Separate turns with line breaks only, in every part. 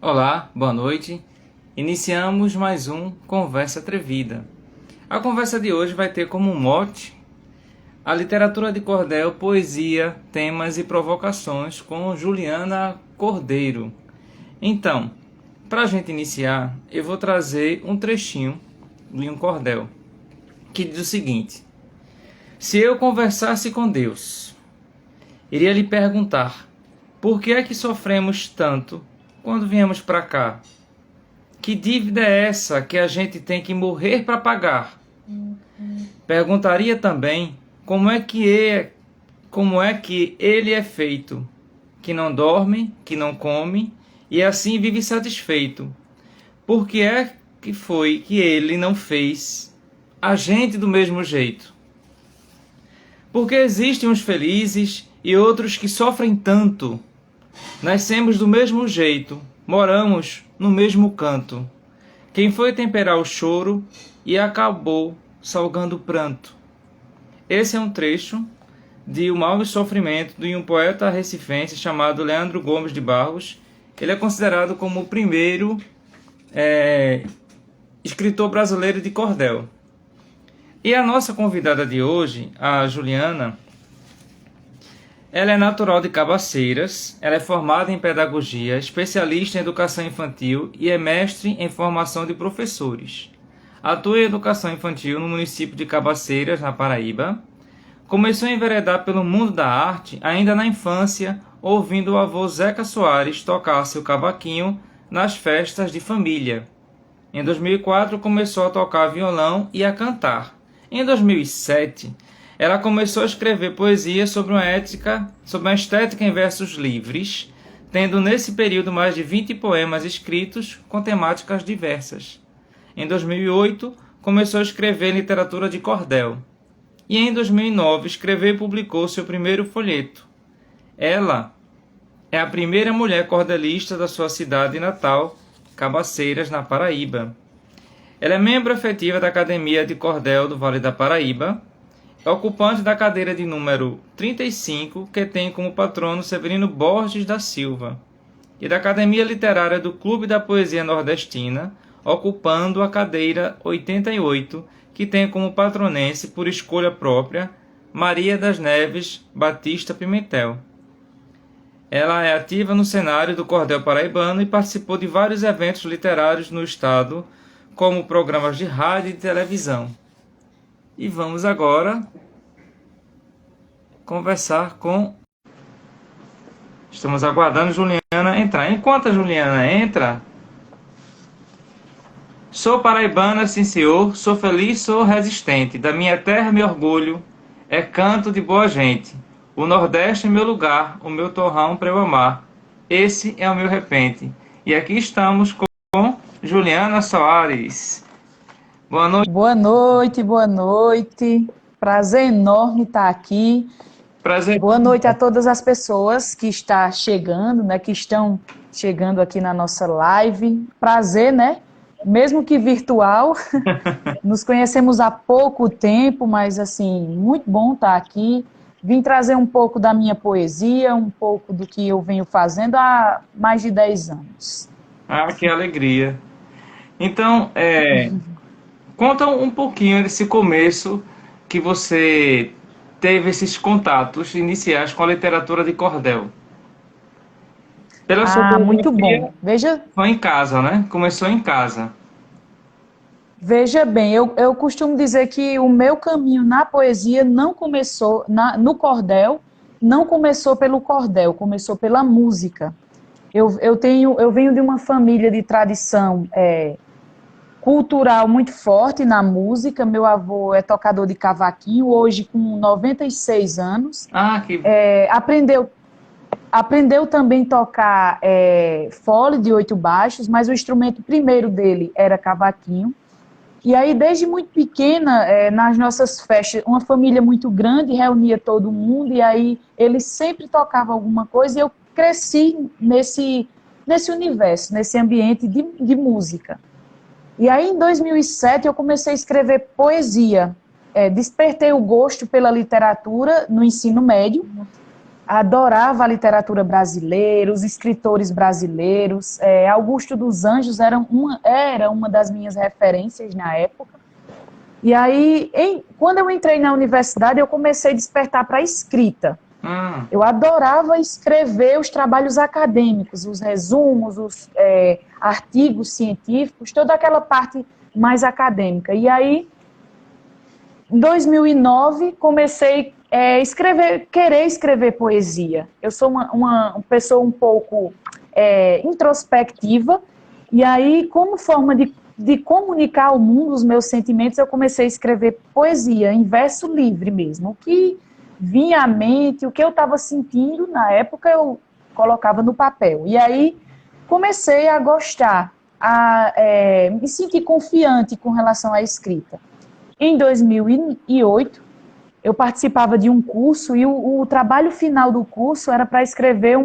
Olá, boa noite. Iniciamos mais um Conversa Atrevida. A conversa de hoje vai ter como mote a literatura de cordel, poesia, temas e provocações com Juliana Cordeiro. Então, para a gente iniciar, eu vou trazer um trechinho de um cordel que diz o seguinte: se eu conversasse com Deus, iria lhe perguntar: por que é que sofremos tanto quando viemos para cá? Que dívida é essa que a gente tem que morrer para pagar? Perguntaria também como é que ele é feito, que não dorme, que não come e assim vive satisfeito. Por que é que foi que ele não fez a gente do mesmo jeito? Porque existem uns felizes e outros que sofrem tanto. Nascemos do mesmo jeito, moramos no mesmo canto. Quem foi temperar o choro e acabou salgando o pranto? Esse é um trecho de O Mal e o Sofrimento de um poeta recifense chamado Leandro Gomes de Barros. Ele é considerado como o primeiro escritor brasileiro de cordel. E a nossa convidada de hoje, a Juliana, ela é natural de Cabaceiras, ela é formada em pedagogia, especialista em educação infantil e é mestre em formação de professores. Atua em educação infantil no município de Cabaceiras, na Paraíba. Começou a enveredar pelo mundo da arte ainda na infância, ouvindo o avô Zeca Soares tocar seu cavaquinho nas festas de família. Em 2004, começou a tocar violão e a cantar. Em 2007, ela começou a escrever poesia sobre uma estética em versos livres, tendo nesse período mais de 20 poemas escritos com temáticas diversas. Em 2008, começou a escrever literatura de cordel. E em 2009, escreveu e publicou seu primeiro folheto. Ela é a primeira mulher cordelista da sua cidade natal, Cabaceiras, na Paraíba. Ela é membro efetiva da Academia de Cordel do Vale da Paraíba, ocupante da cadeira de número 35, que tem como patrono Severino Borges da Silva, e da Academia Literária do Clube da Poesia Nordestina, ocupando a cadeira 88, que tem como patronense, por escolha própria, Maria das Neves Batista Pimentel. Ela é ativa no cenário do cordel paraibano e participou de vários eventos literários no estado, como programas de rádio e televisão. E vamos agora conversar com... Estamos aguardando Juliana entrar. Enquanto a Juliana entra... Sou paraibana, sim senhor, sou feliz, sou resistente. Da minha terra me orgulho, é canto de boa gente. O Nordeste é meu lugar, o meu torrão para eu amar. Esse é o meu repente. E aqui estamos com Juliana Soares. Boa noite.
Boa noite, boa noite. Prazer enorme estar aqui.
Prazer.
Boa noite a todas as pessoas que estão chegando, né, que estão chegando aqui na nossa live. Prazer, né? Mesmo que virtual. Nos conhecemos há pouco tempo, mas assim, muito bom estar aqui. Vim trazer um pouco da minha poesia, um pouco do que eu venho fazendo há mais de 10 anos.
Ah, que alegria. Então, conta um pouquinho desse começo que você teve esses contatos iniciais com a literatura de cordel. Pela sua
Muito
biografia,
bom. Veja,
foi em casa, né? Começou em casa.
veja bem, eu costumo dizer que o meu caminho na poesia não começou, no cordel, não começou pelo cordel, começou pela música. Eu venho de uma família de tradição cultural muito forte na música. Meu avô é tocador de cavaquinho, hoje com 96 anos.
Ah, que...
Aprendeu também a tocar fole de 8 baixos, mas o instrumento primeiro dele era cavaquinho. E aí, desde muito pequena, nas nossas festas, uma família muito grande, reunia todo mundo, e aí ele sempre tocava alguma coisa, e eu cresci nesse universo, nesse ambiente de música. E aí, em 2007, eu comecei a escrever poesia. Despertei o gosto pela literatura no ensino médio, adorava a literatura brasileira, os escritores brasileiros. Augusto dos Anjos era uma das minhas referências na época. E aí, quando eu entrei na universidade, eu comecei a despertar para a escrita. Eu adorava escrever os trabalhos acadêmicos, os resumos, os artigos científicos, toda aquela parte mais acadêmica. E aí, em 2009, comecei a querer escrever poesia. Eu sou uma pessoa um pouco introspectiva, e aí, como forma de comunicar ao mundo os meus sentimentos, eu comecei a escrever poesia, em verso livre mesmo. O que vinha à mente, o que eu estava sentindo na época, eu colocava no papel. E aí comecei a gostar, me sentir confiante com relação à escrita. Em 2008, eu participava de um curso e o trabalho final do curso era para escrever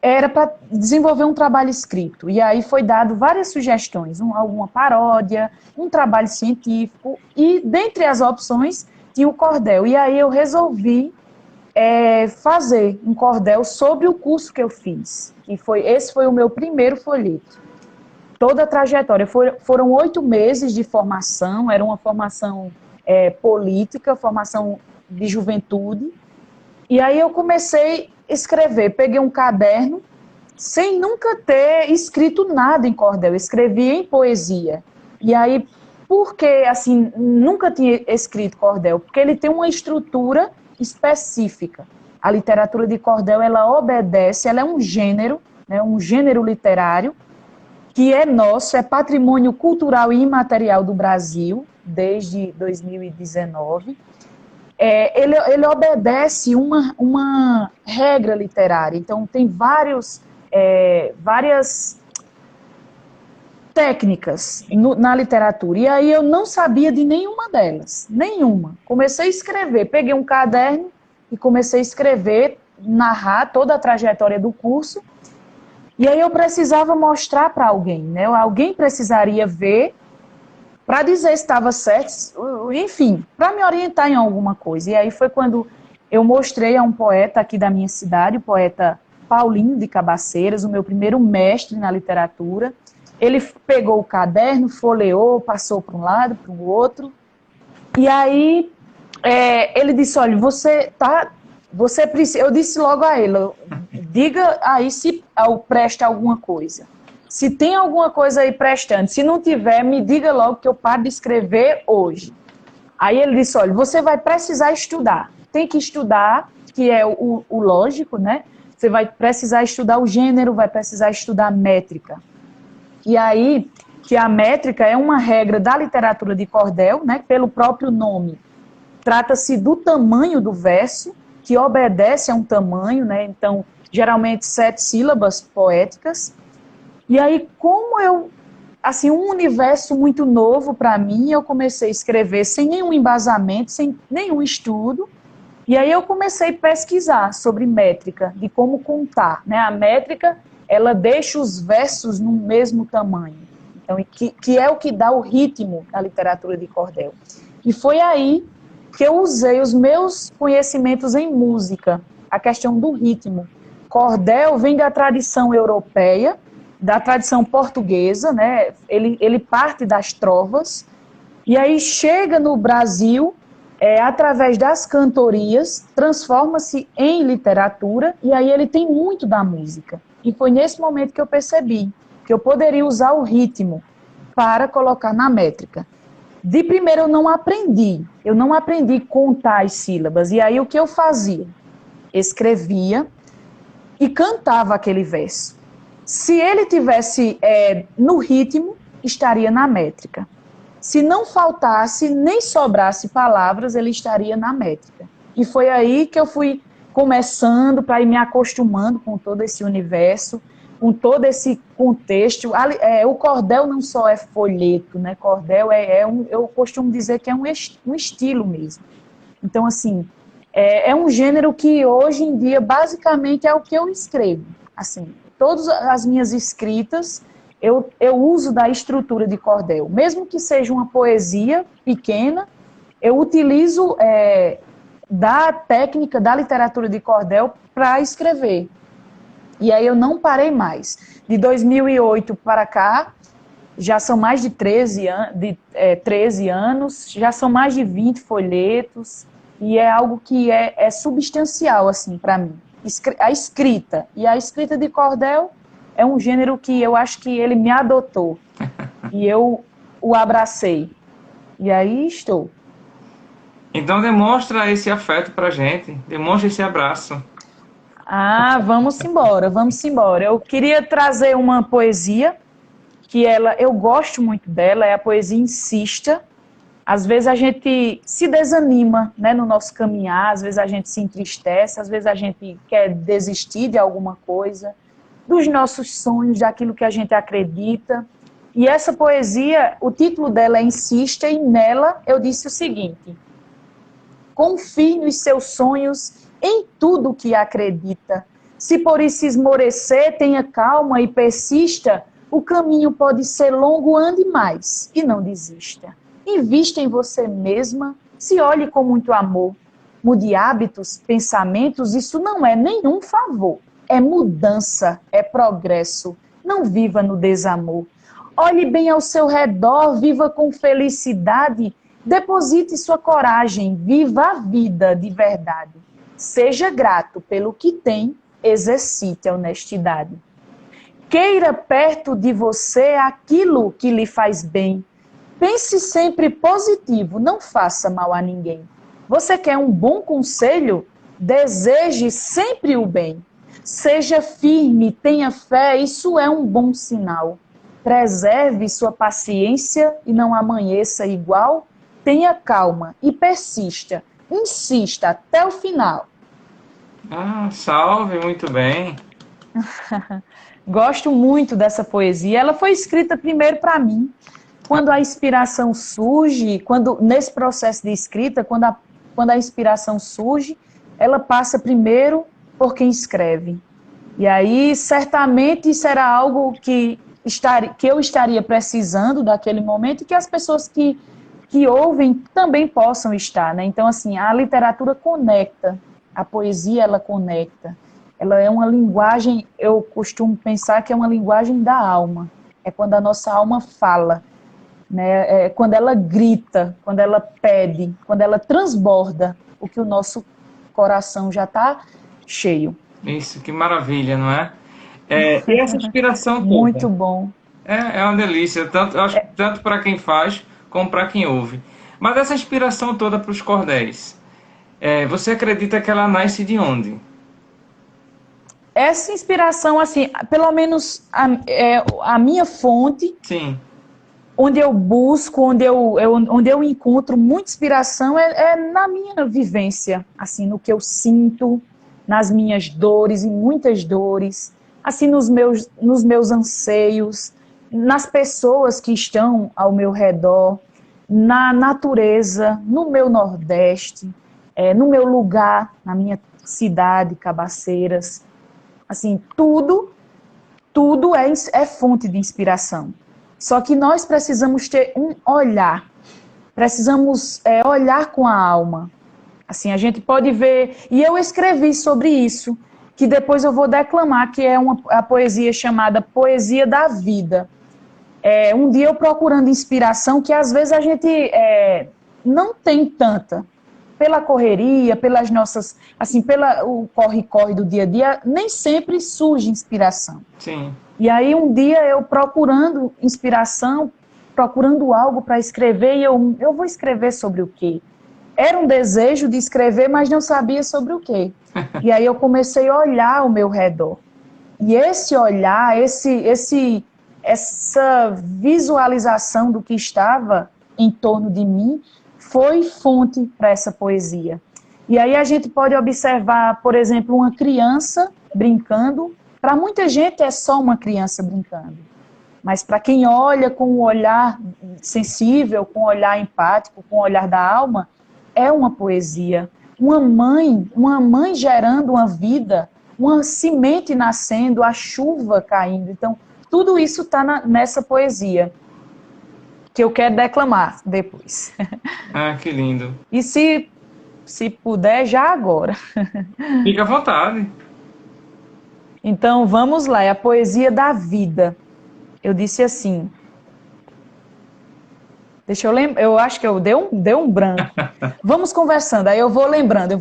era para desenvolver um trabalho escrito. E aí foi dado várias sugestões, alguma paródia, um trabalho científico, e dentre as opções tinha o cordel. E aí eu resolvi fazer um cordel sobre o curso que eu fiz. Esse foi o meu primeiro folheto. Toda a trajetória. Foram 8 meses de formação, era uma formação política, formação de juventude. E aí eu comecei a escrever. Peguei um caderno, sem nunca ter escrito nada em cordel. Escrevi em poesia. E aí, por que assim, nunca tinha escrito cordel? Porque ele tem uma estrutura específica. A literatura de cordel, ela obedece, ela é um gênero, né, um gênero literário, que é nosso, é patrimônio cultural e imaterial do Brasil, desde 2019. Ele obedece uma regra literária. Então, tem várias técnicas na literatura. E aí eu não sabia de nenhuma delas. Nenhuma. Comecei a escrever. Peguei um caderno e comecei a escrever, narrar toda a trajetória do curso. E aí eu precisava mostrar para alguém, né? Alguém precisaria ver para dizer se estava certo, enfim, para me orientar em alguma coisa. E aí foi quando eu mostrei a um poeta aqui da minha cidade, o poeta Paulinho de Cabaceiras, o meu primeiro mestre na literatura. Ele pegou o caderno, folheou, passou para um lado, para o outro. E aí ele disse, olha, você precisa... Eu disse logo a ele, diga aí se presta alguma coisa. Se tem alguma coisa aí prestando, se não tiver, me diga logo que eu paro de escrever hoje. Aí ele disse, olha, você vai precisar estudar. Tem que estudar, que é o lógico, né? Você vai precisar estudar o gênero, vai precisar estudar métrica. E aí, que a métrica é uma regra da literatura de cordel, né? Pelo próprio nome. Trata-se do tamanho do verso, que obedece a um tamanho, né? Então, geralmente 7 sílabas poéticas. E aí, um universo muito novo para mim, eu comecei a escrever sem nenhum embasamento, sem nenhum estudo, e aí eu comecei a pesquisar sobre métrica, de como contar, né? A métrica, ela deixa os versos no mesmo tamanho, então, que é o que dá o ritmo na literatura de cordel. E foi aí que eu usei os meus conhecimentos em música, a questão do ritmo. Cordel vem da tradição europeia, da tradição portuguesa, né? Ele parte das trovas, e aí chega no Brasil, através das cantorias, transforma-se em literatura, e aí ele tem muito da música. E foi nesse momento que eu percebi que eu poderia usar o ritmo para colocar na métrica. De primeiro eu não aprendi a contar as sílabas, e aí o que eu fazia? Escrevia e cantava aquele verso. Se ele tivesse no ritmo, estaria na métrica. Se não faltasse, nem sobrasse palavras, ele estaria na métrica. E foi aí que eu fui começando para ir me acostumando com todo esse universo, com todo esse contexto. O cordel não só é folheto, né? Cordel eu costumo dizer que é um estilo mesmo. Então, assim, é um gênero que hoje em dia, basicamente, é o que eu escrevo. Assim, todas as minhas escritas, eu uso da estrutura de cordel. Mesmo que seja uma poesia pequena, eu utilizo da técnica da literatura de cordel para escrever. E aí eu não parei mais. De 2008 para cá, já são mais de 13 anos, já são mais de 20 folhetos, e é algo que é substancial assim, para mim. A escrita. E a escrita de cordel é um gênero que eu acho que ele me adotou. E eu o abracei. E aí estou.
Então demonstra esse afeto pra gente, demonstra esse abraço.
Ah, vamos embora, vamos embora. Eu queria trazer uma poesia que eu gosto muito dela, é a poesia Insista. Às vezes a gente se desanima, né, no nosso caminhar, às vezes a gente se entristece, às vezes a gente quer desistir de alguma coisa, dos nossos sonhos, daquilo que a gente acredita. E essa poesia, o título dela é Insista, e nela eu disse o seguinte: confie nos seus sonhos em tudo que acredita. Se por isso esmorecer, tenha calma e persista. O caminho pode ser longo, ande mais e não desista. Invista em você mesma, se olhe com muito amor. Mude hábitos, pensamentos, isso não é nenhum favor. É mudança, é progresso. Não viva no desamor. Olhe bem ao seu redor, viva com felicidade. Deposite sua coragem, viva a vida de verdade. Seja grato pelo que tem, exercite a honestidade. Queira perto de você aquilo que lhe faz bem. Pense sempre positivo, não faça mal a ninguém. Você quer um bom conselho? Deseje sempre o bem. Seja firme, tenha fé, isso é um bom sinal. Preserve sua paciência e não amanheça igual. Tenha calma e persista. Insista até o final.
Ah, salve, muito bem.
Gosto muito dessa poesia. Ela foi escrita primeiro para mim. Quando a inspiração surge, nesse processo de escrita, quando a inspiração surge, ela passa primeiro por quem escreve. E aí, certamente, será algo que eu estaria precisando daquele momento e que as pessoas que ouvem também possam estar, né? Então, assim, a literatura conecta, a poesia, ela conecta. Ela é uma linguagem, eu costumo pensar que é uma linguagem da alma. É quando a nossa alma fala, né? É quando ela grita, quando ela pede, quando ela transborda o que o nosso coração já está cheio.
Isso, que maravilha, não é? E essa inspiração toda?
Muito bom.
É uma delícia, eu acho que tanto para quem faz como para quem ouve. Mas essa inspiração toda para os cordéis, você acredita que ela nasce de onde?
Essa inspiração, assim, pelo menos a minha fonte,
Sim,
onde eu busco, onde eu encontro muita inspiração é na minha vivência, assim, no que eu sinto, nas minhas dores, e muitas dores, assim, nos meus anseios, nas pessoas que estão ao meu redor, na natureza, no meu Nordeste, no meu lugar, na minha cidade, Cabaceiras. Assim, tudo é fonte de inspiração. Só que nós precisamos ter um olhar, precisamos olhar com a alma. Assim, a gente pode ver, e eu escrevi sobre isso, que depois eu vou declamar, que é a poesia chamada Poesia da Vida. Um dia eu procurando inspiração, que às vezes a gente não tem tanta, pela correria, pelas nossas, assim, pelo corre-corre do dia a dia, nem sempre surge inspiração.
sim.
E aí um dia eu procurando inspiração, procurando algo para escrever, e eu vou escrever sobre o quê? Era um desejo de escrever, mas não sabia sobre o quê. E aí eu comecei a olhar ao meu redor. E esse olhar, essa visualização do que estava em torno de mim foi fonte para essa poesia. E aí a gente pode observar, por exemplo, uma criança brincando. Para muita gente é só uma criança brincando. Mas para quem olha com um olhar sensível, com um olhar empático, com o olhar da alma, é uma poesia. Uma mãe gerando uma vida, uma semente nascendo, a chuva caindo. Então, tudo isso está nessa poesia, que eu quero declamar depois.
Ah, que lindo.
E se se puder, já agora.
Fica à vontade.
Então, vamos lá, é a poesia da vida. Eu disse assim, deixa eu lembrar, eu acho que eu dei um branco. Vamos conversando, aí eu vou lembrando.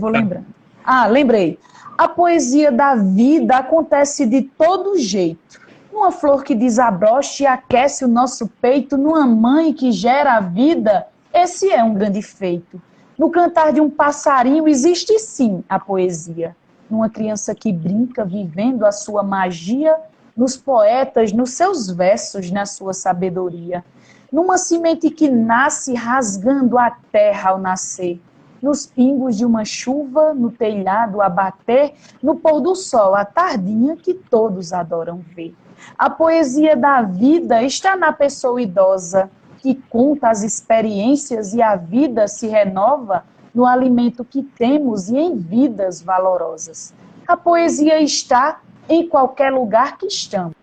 Ah, lembrei. A poesia da vida acontece de todo jeito. Numa flor que desabrocha e aquece o nosso peito, numa mãe que gera a vida, esse é um grande feito. No cantar de um passarinho existe sim a poesia. Numa criança que brinca, vivendo a sua magia, nos poetas, nos seus versos, na sua sabedoria. Numa semente que nasce rasgando a terra ao nascer, nos pingos de uma chuva, no telhado a bater, no pôr do sol, a tardinha que todos adoram ver. A poesia da vida está na pessoa idosa, que conta as experiências e a vida se renova no alimento que temos e em vidas valorosas. A poesia está em qualquer lugar que estamos.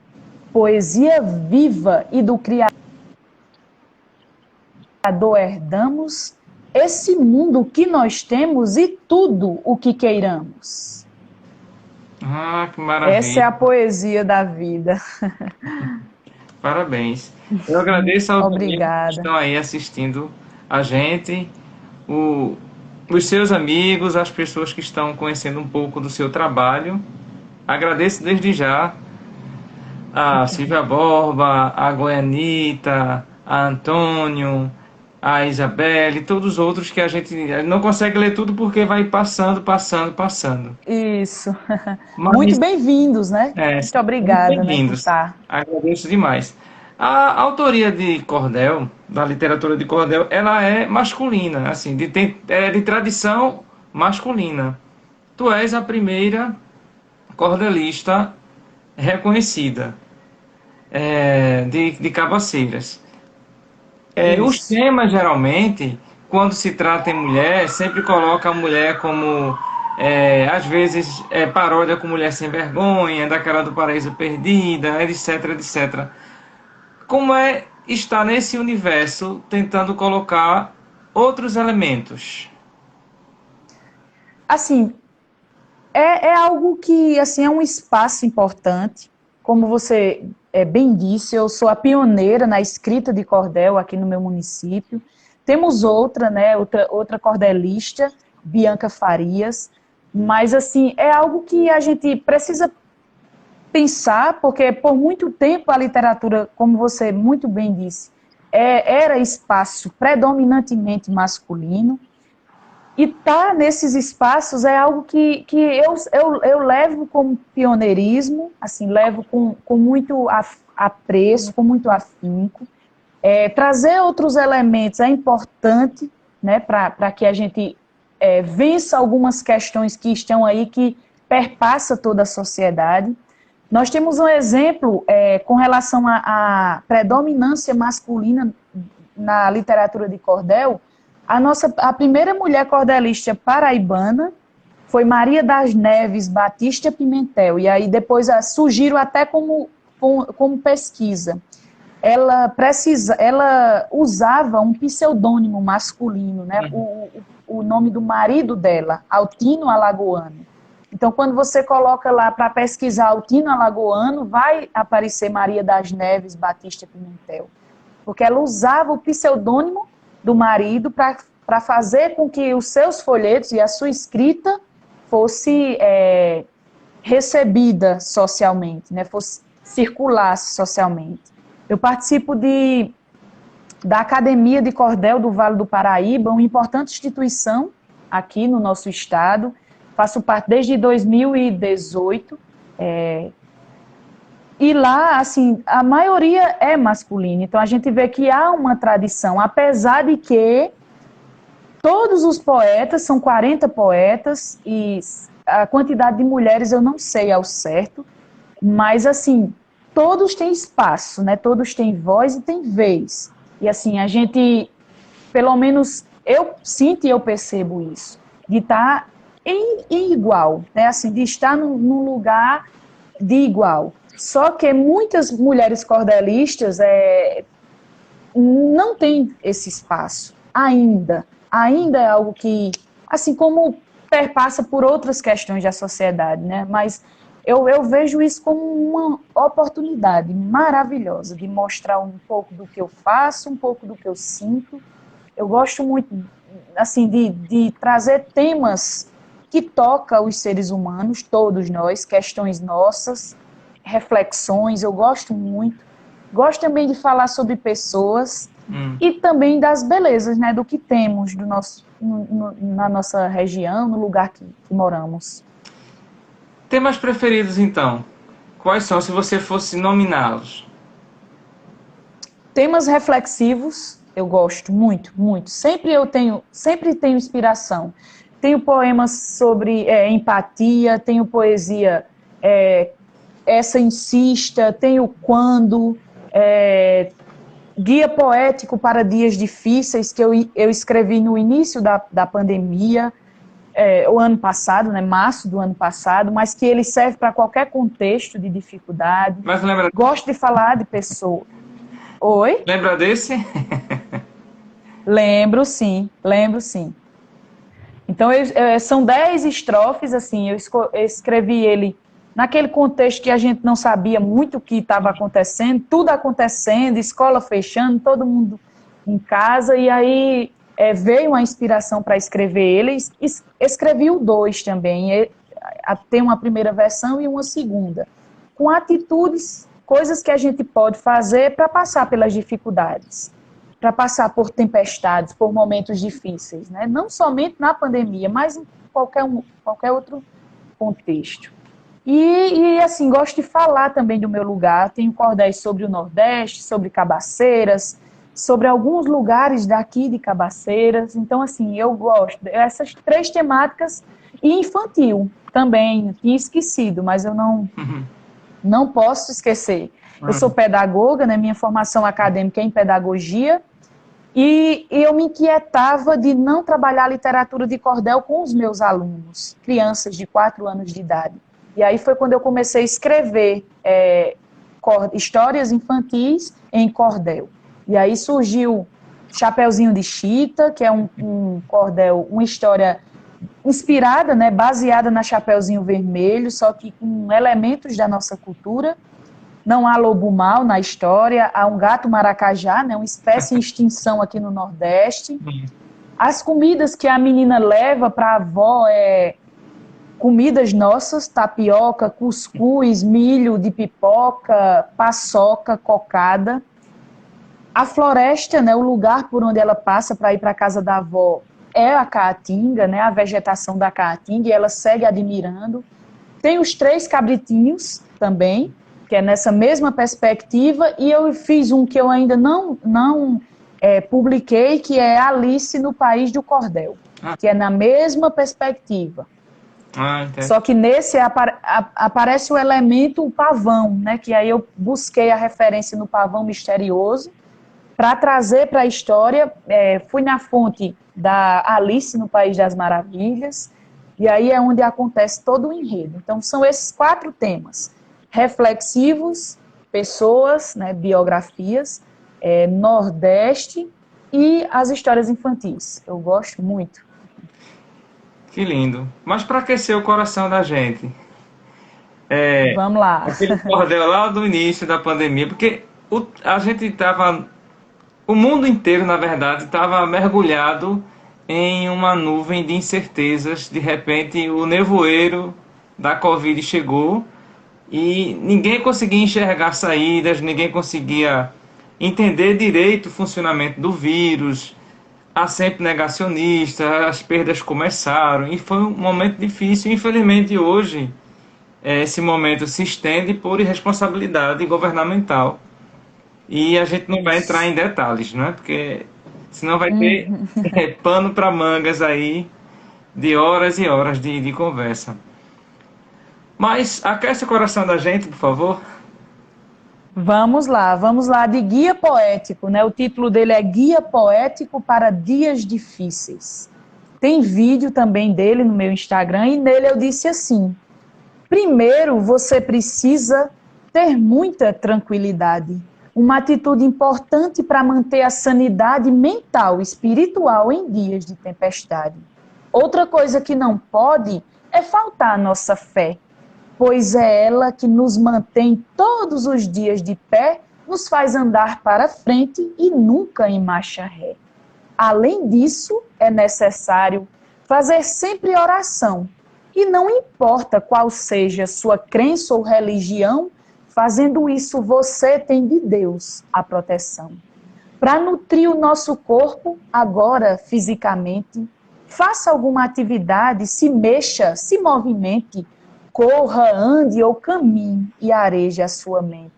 Poesia viva e do Criador herdamos esse mundo que nós temos e tudo o que queiramos.
Ah, que maravilha.
Essa é a poesia da vida.
Parabéns. Eu agradeço aos amigos
Obrigada.
que estão aí assistindo a gente, os seus amigos, as pessoas que estão conhecendo um pouco do seu trabalho. Agradeço desde já a Silvia Borba, a Goianita, a Antônio, a Isabelle, todos os outros que a gente não consegue ler tudo porque vai passando.
Isso.
Mas,
muito bem-vindos, né? Muito obrigada, né, por estar.
Agradeço demais. A autoria de cordel, da literatura de cordel, ela é masculina, assim, é de tradição masculina. Tu és a primeira cordelista reconhecida de Cabaceiras. Os temas, geralmente, quando se trata em mulher, sempre coloca a mulher como, às vezes, paródia com Mulher Sem Vergonha, daquela do Paraíso Perdida, etc, etc. Como é estar nesse universo tentando colocar outros elementos?
Assim, é algo que assim, é um espaço importante. Como você bem disse, eu sou a pioneira na escrita de cordel aqui no meu município. Temos outra, né, outra cordelista, Bianca Farias, mas assim, é algo que a gente precisa pensar, porque por muito tempo a literatura, como você muito bem disse, era espaço predominantemente masculino, e estar nesses espaços é algo que eu levo como pioneirismo, assim, levo com muito apreço, com muito afinco. Trazer outros elementos é importante, né, para que a gente vença algumas questões que estão aí, que perpassa toda a sociedade. Nós temos um exemplo com relação à predominância masculina na literatura de cordel. A primeira mulher cordelista paraibana foi Maria das Neves Batista Pimentel, e aí depois surgiram até como pesquisa. Ela usava um pseudônimo masculino, né? O nome do marido dela, Altino Alagoano. Então, quando você coloca lá para pesquisar Altino Alagoano, vai aparecer Maria das Neves Batista Pimentel, porque ela usava o pseudônimo do marido para fazer com que os seus folhetos e a sua escrita fosse recebida socialmente, né? Circulasse socialmente. Eu participo da Academia de Cordel do Vale do Paraíba, uma importante instituição aqui no nosso estado. Faço parte desde 2018. E lá, assim, a maioria é masculina. Então, a gente vê que há uma tradição, apesar de que todos os poetas, são 40 poetas, e a quantidade de mulheres eu não sei ao certo, mas, assim, todos têm espaço, né? Todos têm voz e têm vez. E, assim, a gente, pelo menos, eu sinto e eu percebo isso, de estar em igual, né? Assim, de estar num lugar de igual. Só que muitas mulheres cordelistas não têm esse espaço, ainda. Ainda é algo que assim como perpassa por outras questões da sociedade, né? Mas eu vejo isso como uma oportunidade maravilhosa de mostrar um pouco do que eu faço, um pouco do que eu sinto. Eu gosto muito, assim, de trazer temas que tocam os seres humanos, todos nós, questões nossas, reflexões, eu gosto muito. Gosto também de falar sobre pessoas e também das belezas, né, do que temos do nosso, na nossa região, no lugar que moramos.
Temas preferidos, então? Quais são, se você fosse nominá-los?
Temas reflexivos, eu gosto muito, muito. Sempre tenho inspiração. Tenho poemas sobre empatia, tenho poesia Essa Insista, tenho Quando, Guia Poético para Dias Difíceis, que eu escrevi no início da pandemia, o ano passado, né, março do ano passado, mas que ele serve para qualquer contexto de dificuldade.
Mas lembra,
Gosto de falar de pessoas. Oi?
lembra desse?
Lembro, sim, lembro, sim. Então, são 10 estrofes, assim, eu escrevi ele naquele contexto que a gente não sabia muito o que estava acontecendo, tudo acontecendo, escola fechando, todo mundo em casa, e aí veio uma inspiração para escrever ele, escrevi o 2 também, tem uma primeira versão e uma segunda, com atitudes, coisas que a gente pode fazer para passar pelas dificuldades, para passar por tempestades, por momentos difíceis, né? Não somente na pandemia, mas em qualquer outro contexto. E, assim, gosto de falar também do meu lugar, tenho cordéis sobre o Nordeste, sobre Cabaceiras, sobre alguns lugares daqui de Cabaceiras, então, assim, eu gosto dessas 3 temáticas, e infantil também, tinha esquecido, mas eu não posso esquecer. Eu sou pedagoga, né, minha formação acadêmica é em pedagogia, e eu me inquietava de não trabalhar literatura de cordel com os meus alunos, crianças de 4 anos de idade. E aí foi quando eu comecei a escrever histórias infantis em cordel. E aí surgiu Chapeuzinho de Chita, que é um cordel, uma história inspirada, né, baseada na Chapeuzinho Vermelho, só que com elementos da nossa cultura. Não há lobo mau na história, há um gato maracajá, né, uma espécie em extinção aqui no Nordeste. As comidas que a menina leva para a avó comidas nossas, tapioca, cuscuz, milho de pipoca, paçoca, cocada. A floresta, né, o lugar por onde ela passa para ir para a casa da avó é a caatinga, né, a vegetação da caatinga, e ela segue admirando. Tem os 3 cabritinhos também, que é nessa mesma perspectiva, e eu fiz um que eu ainda não publiquei, que é Alice no País do Cordel, que é na mesma perspectiva. Só que nesse aparece o elemento, o pavão, né, que aí eu busquei a referência no pavão misterioso, para trazer para a história, fui na fonte da Alice no País das Maravilhas, e aí é onde acontece todo o enredo. Então são esses 4 temas: reflexivos, pessoas, né, biografias, Nordeste e as histórias infantis. Eu gosto muito.
Que lindo. Mas para aquecer o coração da gente,
Vamos lá.
aquele cordel lá do início da pandemia, porque a gente estava, o mundo inteiro, na verdade, estava mergulhado em uma nuvem de incertezas. De repente, o nevoeiro da Covid chegou e ninguém conseguia enxergar saídas, ninguém conseguia entender direito o funcionamento do vírus. Há sempre negacionistas, as perdas começaram e foi um momento difícil. Infelizmente, hoje, esse momento se estende por irresponsabilidade governamental. E a gente não vai entrar em detalhes, né? Porque senão vai ter pano para mangas aí de horas e horas de conversa. Mas aquece o coração da gente, por favor.
Vamos lá, de Guia Poético, né? O título dele é Guia Poético para Dias Difíceis. Tem vídeo também dele no meu Instagram, e nele eu disse assim: primeiro você precisa ter muita tranquilidade, uma atitude importante para manter a sanidade mental e espiritual em dias de tempestade. Outra coisa que não pode é faltar a nossa fé, pois é ela que nos mantém todos os dias de pé, nos faz andar para frente e nunca em marcha ré. Além disso, é necessário fazer sempre oração, e não importa qual seja sua crença ou religião, fazendo isso você tem de Deus a proteção. Para nutrir o nosso corpo, agora fisicamente, faça alguma atividade, se mexa, se movimente, corra, ande ou caminhe e areje a sua mente.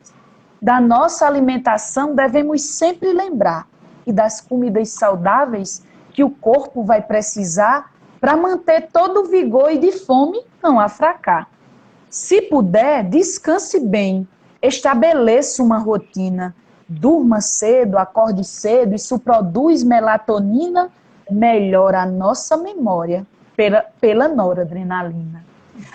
Da nossa alimentação devemos sempre lembrar e das comidas saudáveis que o corpo vai precisar para manter todo o vigor e de fome não afracar. Se puder, descanse bem, estabeleça uma rotina, durma cedo, acorde cedo, isso produz melatonina, melhora a nossa memória pela noradrenalina.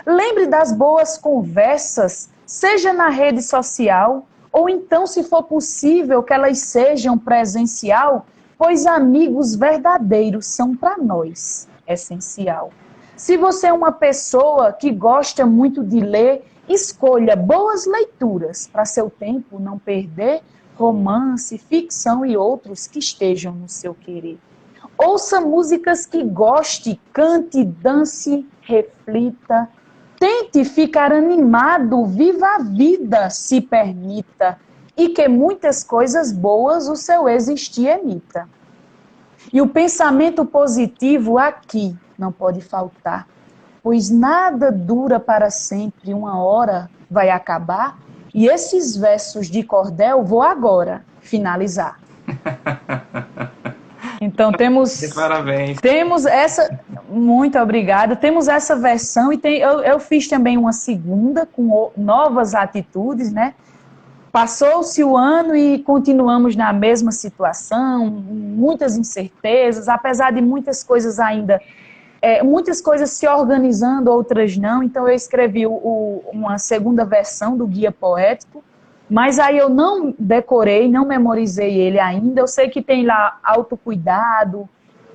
Lembre das boas conversas, seja na rede social, ou então, se for possível, que elas sejam presencial, pois amigos verdadeiros são para nós essencial. Se você é uma pessoa que gosta muito de ler, escolha boas leituras para seu tempo não perder, romance, ficção e outros que estejam no seu querer. Ouça músicas que goste, cante, dance, reflita. Tente ficar animado, viva a vida, se permita, e que muitas coisas boas o seu existir emita. E o pensamento positivo aqui não pode faltar, pois nada dura para sempre, uma hora vai acabar, e esses versos de cordel vou agora finalizar. Então
Parabéns.
Temos essa, muito obrigada. Temos essa versão e eu fiz também uma segunda com novas atitudes, né? Passou-se o ano e continuamos na mesma situação, muitas incertezas, apesar de muitas coisas ainda, muitas coisas se organizando, outras não. Então eu escrevi uma segunda versão do Guia Poético, mas aí eu não decorei, não memorizei ele ainda. Eu sei que tem lá autocuidado,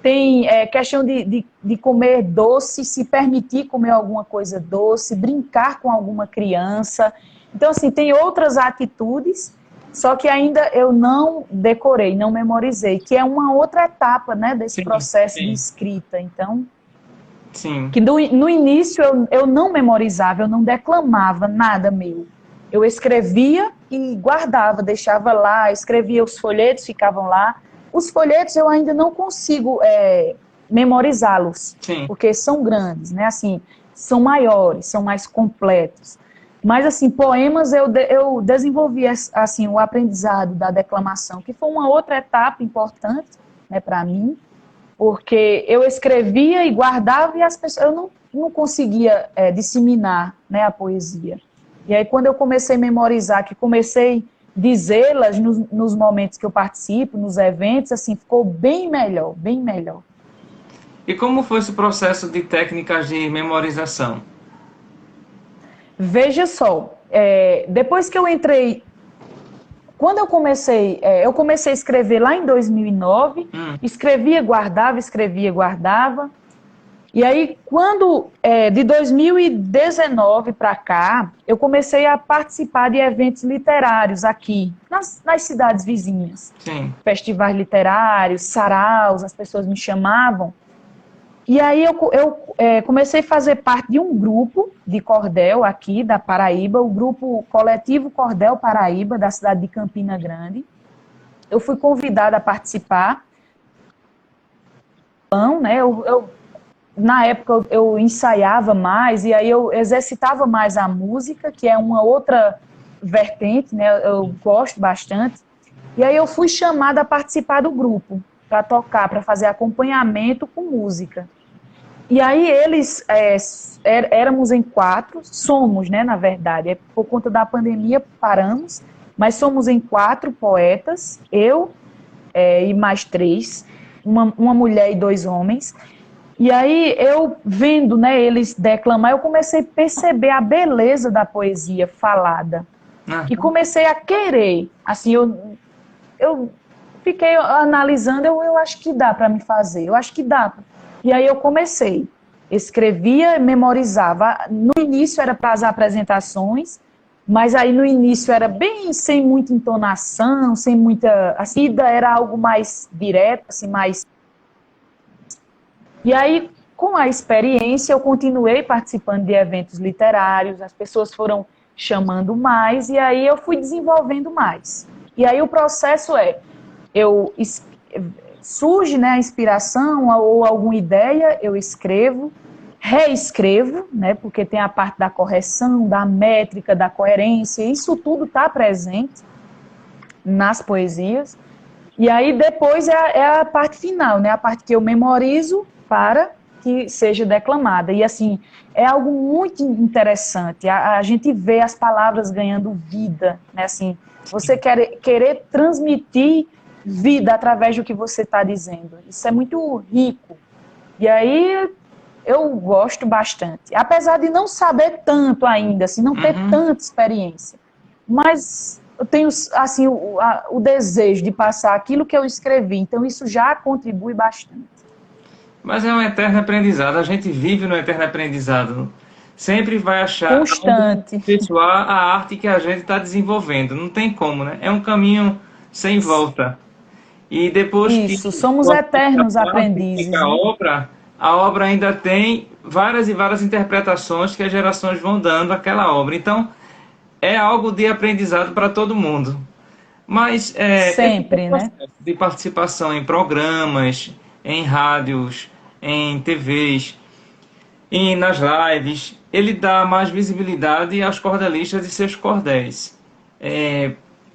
tem questão de comer doce, se permitir comer alguma coisa doce, brincar com alguma criança. Então, assim, tem outras atitudes, só que ainda eu não decorei, não memorizei, que é uma outra etapa, né, desse processo de escrita. Então, que no início eu não memorizava, eu não declamava nada meu. Eu escrevia e guardava, deixava lá, escrevia os folhetos, ficavam lá. Os folhetos eu ainda não consigo memorizá-los, porque são grandes, né? Assim, são maiores, são mais completos. Mas, assim, poemas eu desenvolvi assim, o aprendizado da declamação, que foi uma outra etapa importante, né, para mim, porque eu escrevia e guardava e as pessoas, eu não conseguia disseminar, né, a poesia. E aí, quando eu comecei a memorizar, que comecei a dizê-las nos momentos que eu participo, nos eventos, assim, ficou bem melhor, bem melhor.
E como foi esse processo de técnicas de memorização?
Veja só, depois que eu entrei, quando eu comecei a escrever lá em 2009, escrevia, guardava, e aí quando, de 2019 para cá, eu comecei a participar de eventos literários aqui, nas cidades vizinhas.
Sim.
Festivais literários, saraus, as pessoas me chamavam. E aí eu comecei a fazer parte de um grupo de cordel aqui da Paraíba, o grupo Coletivo Cordel Paraíba, da cidade de Campina Grande. Eu fui convidada a participar. Né, na época eu ensaiava mais e aí eu exercitava mais a música, que é uma outra vertente, né, eu gosto bastante. E aí eu fui chamada a participar do grupo, para tocar, para fazer acompanhamento com música. E aí eles, éramos em 4, somos, né, na verdade, por conta da pandemia paramos, mas somos em 4 poetas, eu e mais 3, uma mulher e 2 homens. E aí eu vendo, né, eles declamar, eu comecei a perceber a beleza da poesia falada. E comecei a querer, assim, eu fiquei analisando, eu acho que dá para me fazer, eu acho que dá. E aí eu comecei, escrevia, memorizava. No início era para as apresentações, mas aí no início era bem sem muita entonação, sem muita... A ida era algo mais direto, assim, mais... E aí, com a experiência, eu continuei participando de eventos literários, as pessoas foram chamando mais, e aí eu fui desenvolvendo mais. E aí o processo surge, né, a inspiração ou alguma ideia, eu escrevo, reescrevo, né, porque tem a parte da correção, da métrica, da coerência, isso tudo está presente nas poesias. E aí depois é a parte final, né, a parte que eu memorizo para que seja declamada. E assim, é algo muito interessante, a gente vê as palavras ganhando vida, né, assim, você querer transmitir vida através do que você está dizendo. Isso é muito rico. E aí eu gosto bastante. Apesar de não saber tanto ainda, assim, não ter tanta experiência. Mas eu tenho assim, o desejo de passar aquilo que eu escrevi. Então isso já contribui bastante.
Mas é um eterno aprendizado. A gente vive no eterno aprendizado. Sempre vai achar
Constante.
pessoal a arte que a gente está desenvolvendo. Não tem como, né? É um caminho sem volta. E depois que
Isso, somos eternos aprendizes, né?
a obra ainda tem várias e várias interpretações que as gerações vão dando àquela obra. Então, é algo de aprendizado para todo mundo. Mas esse
Sempre, né?
processo de participação em programas, em rádios, em TVs e nas lives, ele dá mais visibilidade aos cordelistas e seus cordéis.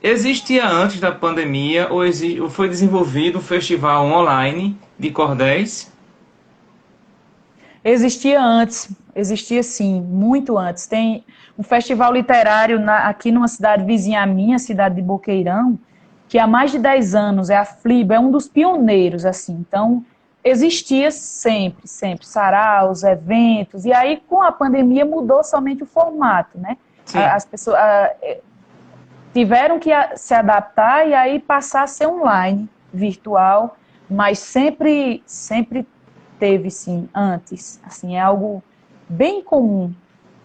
Existia antes da pandemia ou foi desenvolvido um festival online de cordéis?
Existia sim, muito antes. Tem um festival literário aqui numa cidade vizinha à minha, cidade de Boqueirão, que há mais de 10 anos, é a FLIB, é um dos pioneiros, assim. Então, existia sempre, sempre, saraus, eventos, e aí com a pandemia mudou somente o formato, né?
Sim.
As pessoas tiveram que se adaptar e aí passar a ser online, virtual, mas sempre teve, sim, antes. Assim, é algo bem comum.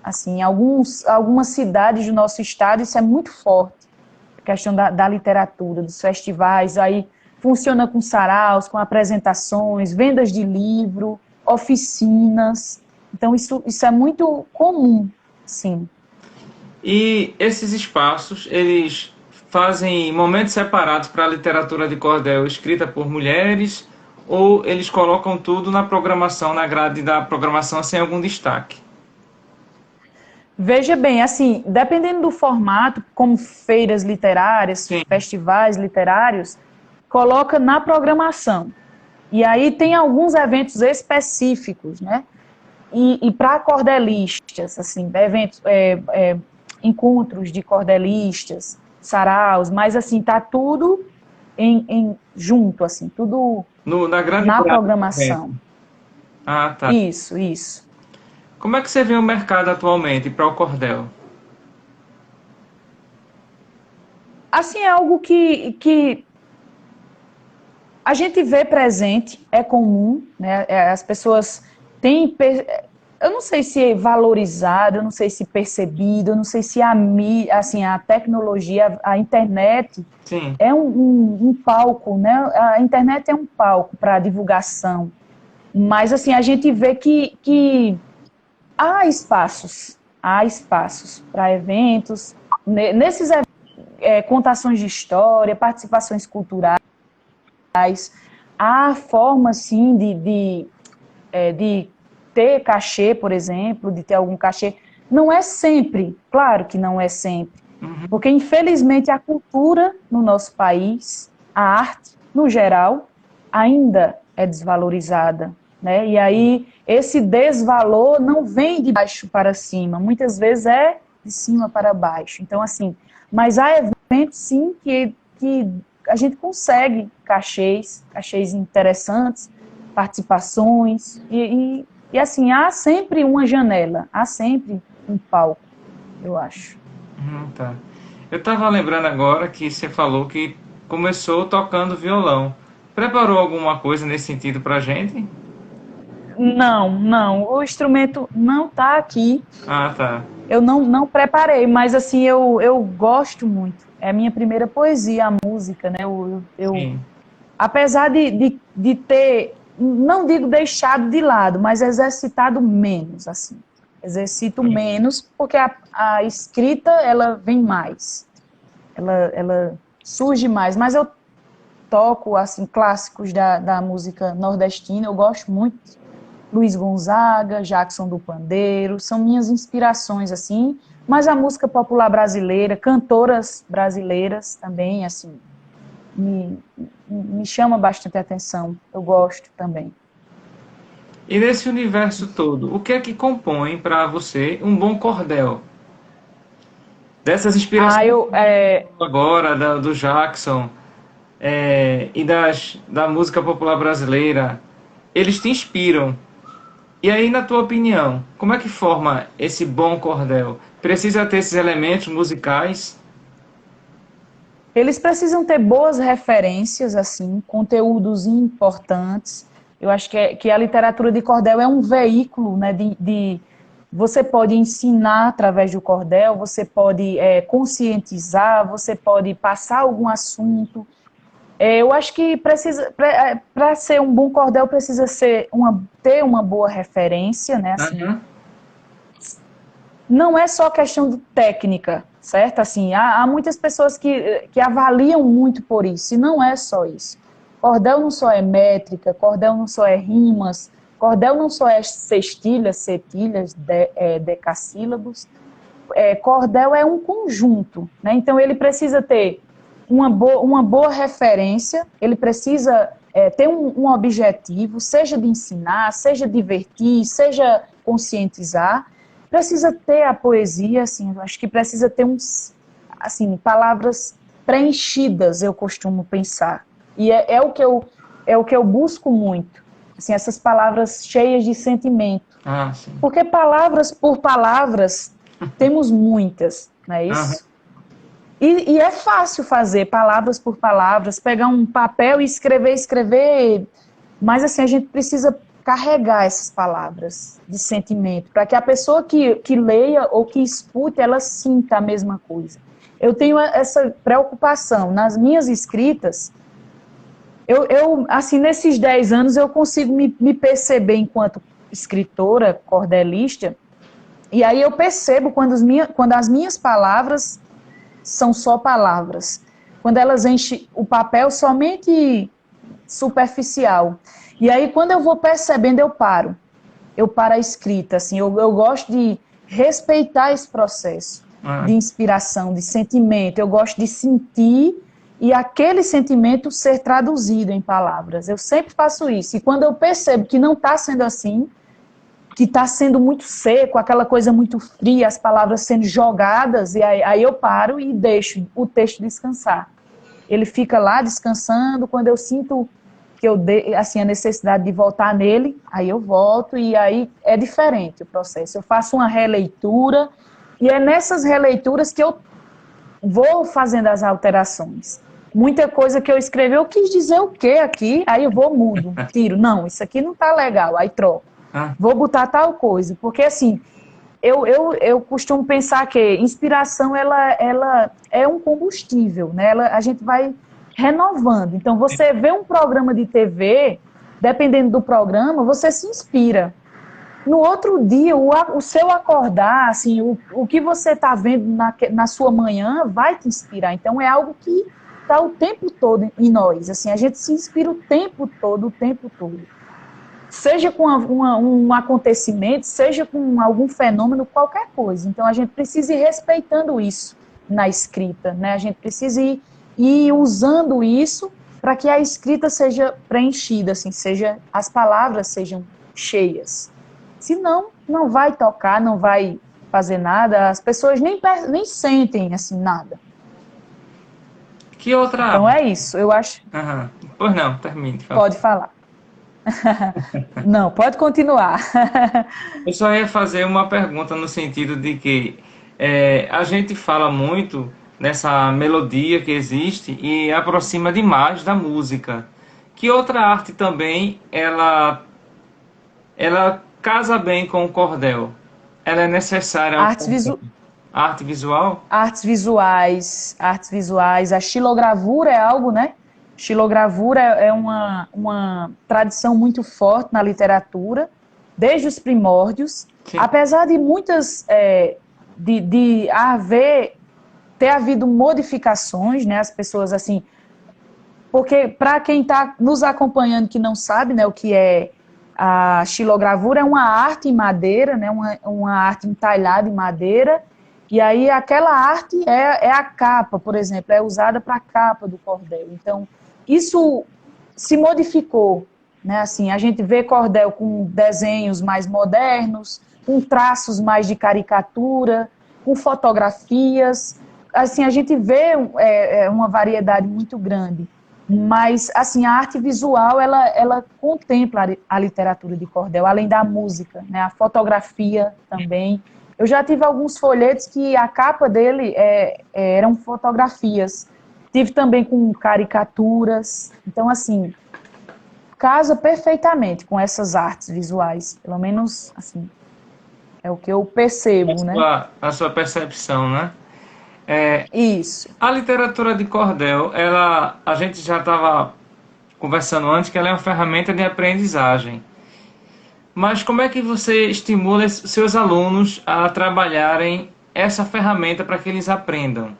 Assim, algumas cidades do nosso estado, isso é muito forte. A questão da literatura, dos festivais, aí funciona com saraus, com apresentações, vendas de livro, oficinas. Então, isso é muito comum, sim.
E esses espaços, eles fazem momentos separados para a literatura de cordel escrita por mulheres, ou eles colocam tudo na programação, na grade da programação, sem algum destaque?
Veja bem, assim, dependendo do formato, como feiras literárias,
Sim.
festivais literários, coloca na programação. E aí tem alguns eventos específicos, né? E para cordelistas, assim, eventos, encontros de cordelistas, saraus, mas assim, tá tudo junto, assim, tudo na programação.
Ah, tá.
Isso.
Como é que você vê o mercado atualmente para o cordel?
Assim, é algo que a gente vê presente, é comum, né? As pessoas têm, eu não sei se é valorizado, eu não sei se percebido, eu não sei se assim, a tecnologia, a internet
Sim.
é um palco, né? A internet é um palco para divulgação, mas assim, a gente vê que há espaços para eventos, nesses eventos, contações de história, participações culturais, há forma, sim, de ter cachê, por exemplo, de ter algum cachê. Não é sempre, claro que não é sempre, porque, infelizmente, a cultura no nosso país, a arte, no geral, ainda é desvalorizada, né? E aí, esse desvalor não vem de baixo para cima, muitas vezes é de cima para baixo. Então, assim, mas há eventos, sim, que a gente consegue cachês interessantes, participações, e assim, há sempre uma janela, há sempre um palco, eu acho.
Tá. Eu estava lembrando agora que você falou que começou tocando violão. Preparou alguma coisa nesse sentido para a gente?
Não, o instrumento não tá aqui.
Ah, tá.
Eu não preparei, mas assim, eu gosto muito. É a minha primeira poesia, a música, né?
Sim.
Apesar de ter, não digo deixado de lado, mas exercitado menos, assim. Exercito menos, porque a escrita, ela vem mais. Ela surge mais. Mas eu toco, assim, clássicos da música nordestina, eu gosto muito. Luiz Gonzaga, Jackson do Pandeiro, são minhas inspirações, assim. Mas a música popular brasileira, cantoras brasileiras também, assim, me, me chama bastante atenção. Eu gosto também.
E nesse universo todo, o que é que compõe para você um bom cordel? Dessas
Ah,
inspirações agora, do Jackson, e da música popular brasileira, eles te inspiram. E aí, na tua opinião, como é que forma esse bom cordel? Precisa ter esses elementos musicais?
eles precisam ter boas referências, assim, conteúdos importantes. Eu acho que a literatura de cordel é um veículo, né, você pode ensinar através do cordel, você pode conscientizar, você pode passar algum assunto. Eu acho que precisa, para ser um bom cordel, precisa ter uma boa referência, né? Assim,
Aham.
não é só questão de técnica, certo? Assim, há muitas pessoas que avaliam muito por isso, e não é só isso. Cordel não só é métrica, cordel não só é rimas, cordel não só é sextilhas, setilhas, decassílabos. Cordel é um conjunto, né? Então ele precisa ter uma boa referência, ele precisa ter um objetivo, seja de ensinar, seja divertir, seja conscientizar. Precisa ter a poesia, assim, eu acho que precisa ter assim, palavras preenchidas, eu costumo pensar. E é o que eu busco muito, assim, essas palavras cheias de sentimento.
Ah, sim.
Porque palavras por palavras temos muitas, não é
Aham.
isso? E é fácil fazer palavras por palavras, pegar um papel e escrever, mas assim, a gente precisa carregar essas palavras de sentimento, para que a pessoa que leia ou que escute, ela sinta a mesma coisa. Eu tenho essa preocupação nas minhas escritas. Assim, nesses 10 anos, eu consigo me perceber enquanto escritora, cordelista, e aí eu percebo quando as minhas palavras são só palavras, quando elas enchem o papel somente superficial. E aí, quando eu vou percebendo, eu paro a escrita, assim, eu gosto de respeitar esse processo
Ah,
de inspiração, de sentimento, eu gosto de sentir e aquele sentimento ser traduzido em palavras. Eu sempre faço isso. E quando eu percebo que não está sendo assim, que está sendo muito seco, aquela coisa muito fria, as palavras sendo jogadas, e aí eu paro e deixo o texto descansar. Ele fica lá descansando, quando eu sinto que assim, a necessidade de voltar nele, aí eu volto, e aí é diferente o processo. Eu faço uma releitura, e é nessas releituras que eu vou fazendo as alterações. Muita coisa que eu escrevi, eu quis dizer o quê aqui, aí eu vou, mudo, tiro. Não, isso aqui não está legal, aí troco.
ah,
Vou botar tal coisa, porque assim, eu costumo pensar que inspiração ela é um combustível, né? A gente vai renovando. Então, você vê um programa de TV, dependendo do programa, você se inspira. No outro dia, o seu acordar, assim, o que você está vendo na sua manhã vai te inspirar. Então, é algo que está o tempo todo em nós. Assim, a gente se inspira o tempo todo, o tempo todo. Seja com um acontecimento, seja com algum fenômeno, qualquer coisa. Então, a gente precisa ir respeitando isso na escrita, né? A gente precisa ir usando isso para que a escrita seja preenchida, assim, as palavras sejam cheias. Senão, não vai tocar, não vai fazer nada, as pessoas nem sentem assim nada.
que outra
Então
arte?
é isso, eu acho.
Aham. Pois não, termine de falar.
Pode falar. Não, pode continuar.
Eu só ia fazer uma pergunta no sentido de que a gente fala muito nessa melodia que existe e aproxima demais da música. Que outra arte também ela ela casa bem com o cordel? Ela é necessária ao
Artes,
cordel? Arte visual?
artes visuais, a xilogravura é algo, né? Xilogravura é uma tradição muito forte na literatura, desde os primórdios,
Sim.
apesar de muitas, ter havido modificações, né? As pessoas, assim, porque para quem está nos acompanhando que não sabe, né, o que é a xilogravura, é uma arte em madeira, né, uma arte entalhada em madeira, e aí aquela arte é a capa, por exemplo, é usada para a capa do cordel. Então, isso se modificou, né, assim, a gente vê cordel com desenhos mais modernos, com traços mais de caricatura, com fotografias, assim, a gente vê uma variedade muito grande. Mas, assim, a arte visual, ela contempla a literatura de cordel, além da música, né? A fotografia também. Eu já tive alguns folhetos que a capa dele eram fotografias. Tive também com caricaturas. Então, assim, casa perfeitamente com essas artes visuais. Pelo menos, assim, é o que eu percebo, né?
A sua percepção, né?
Isso.
A literatura de cordel, a gente já estava conversando antes que ela é uma ferramenta de aprendizagem. Mas como é que você estimula seus alunos a trabalharem essa ferramenta para que eles aprendam?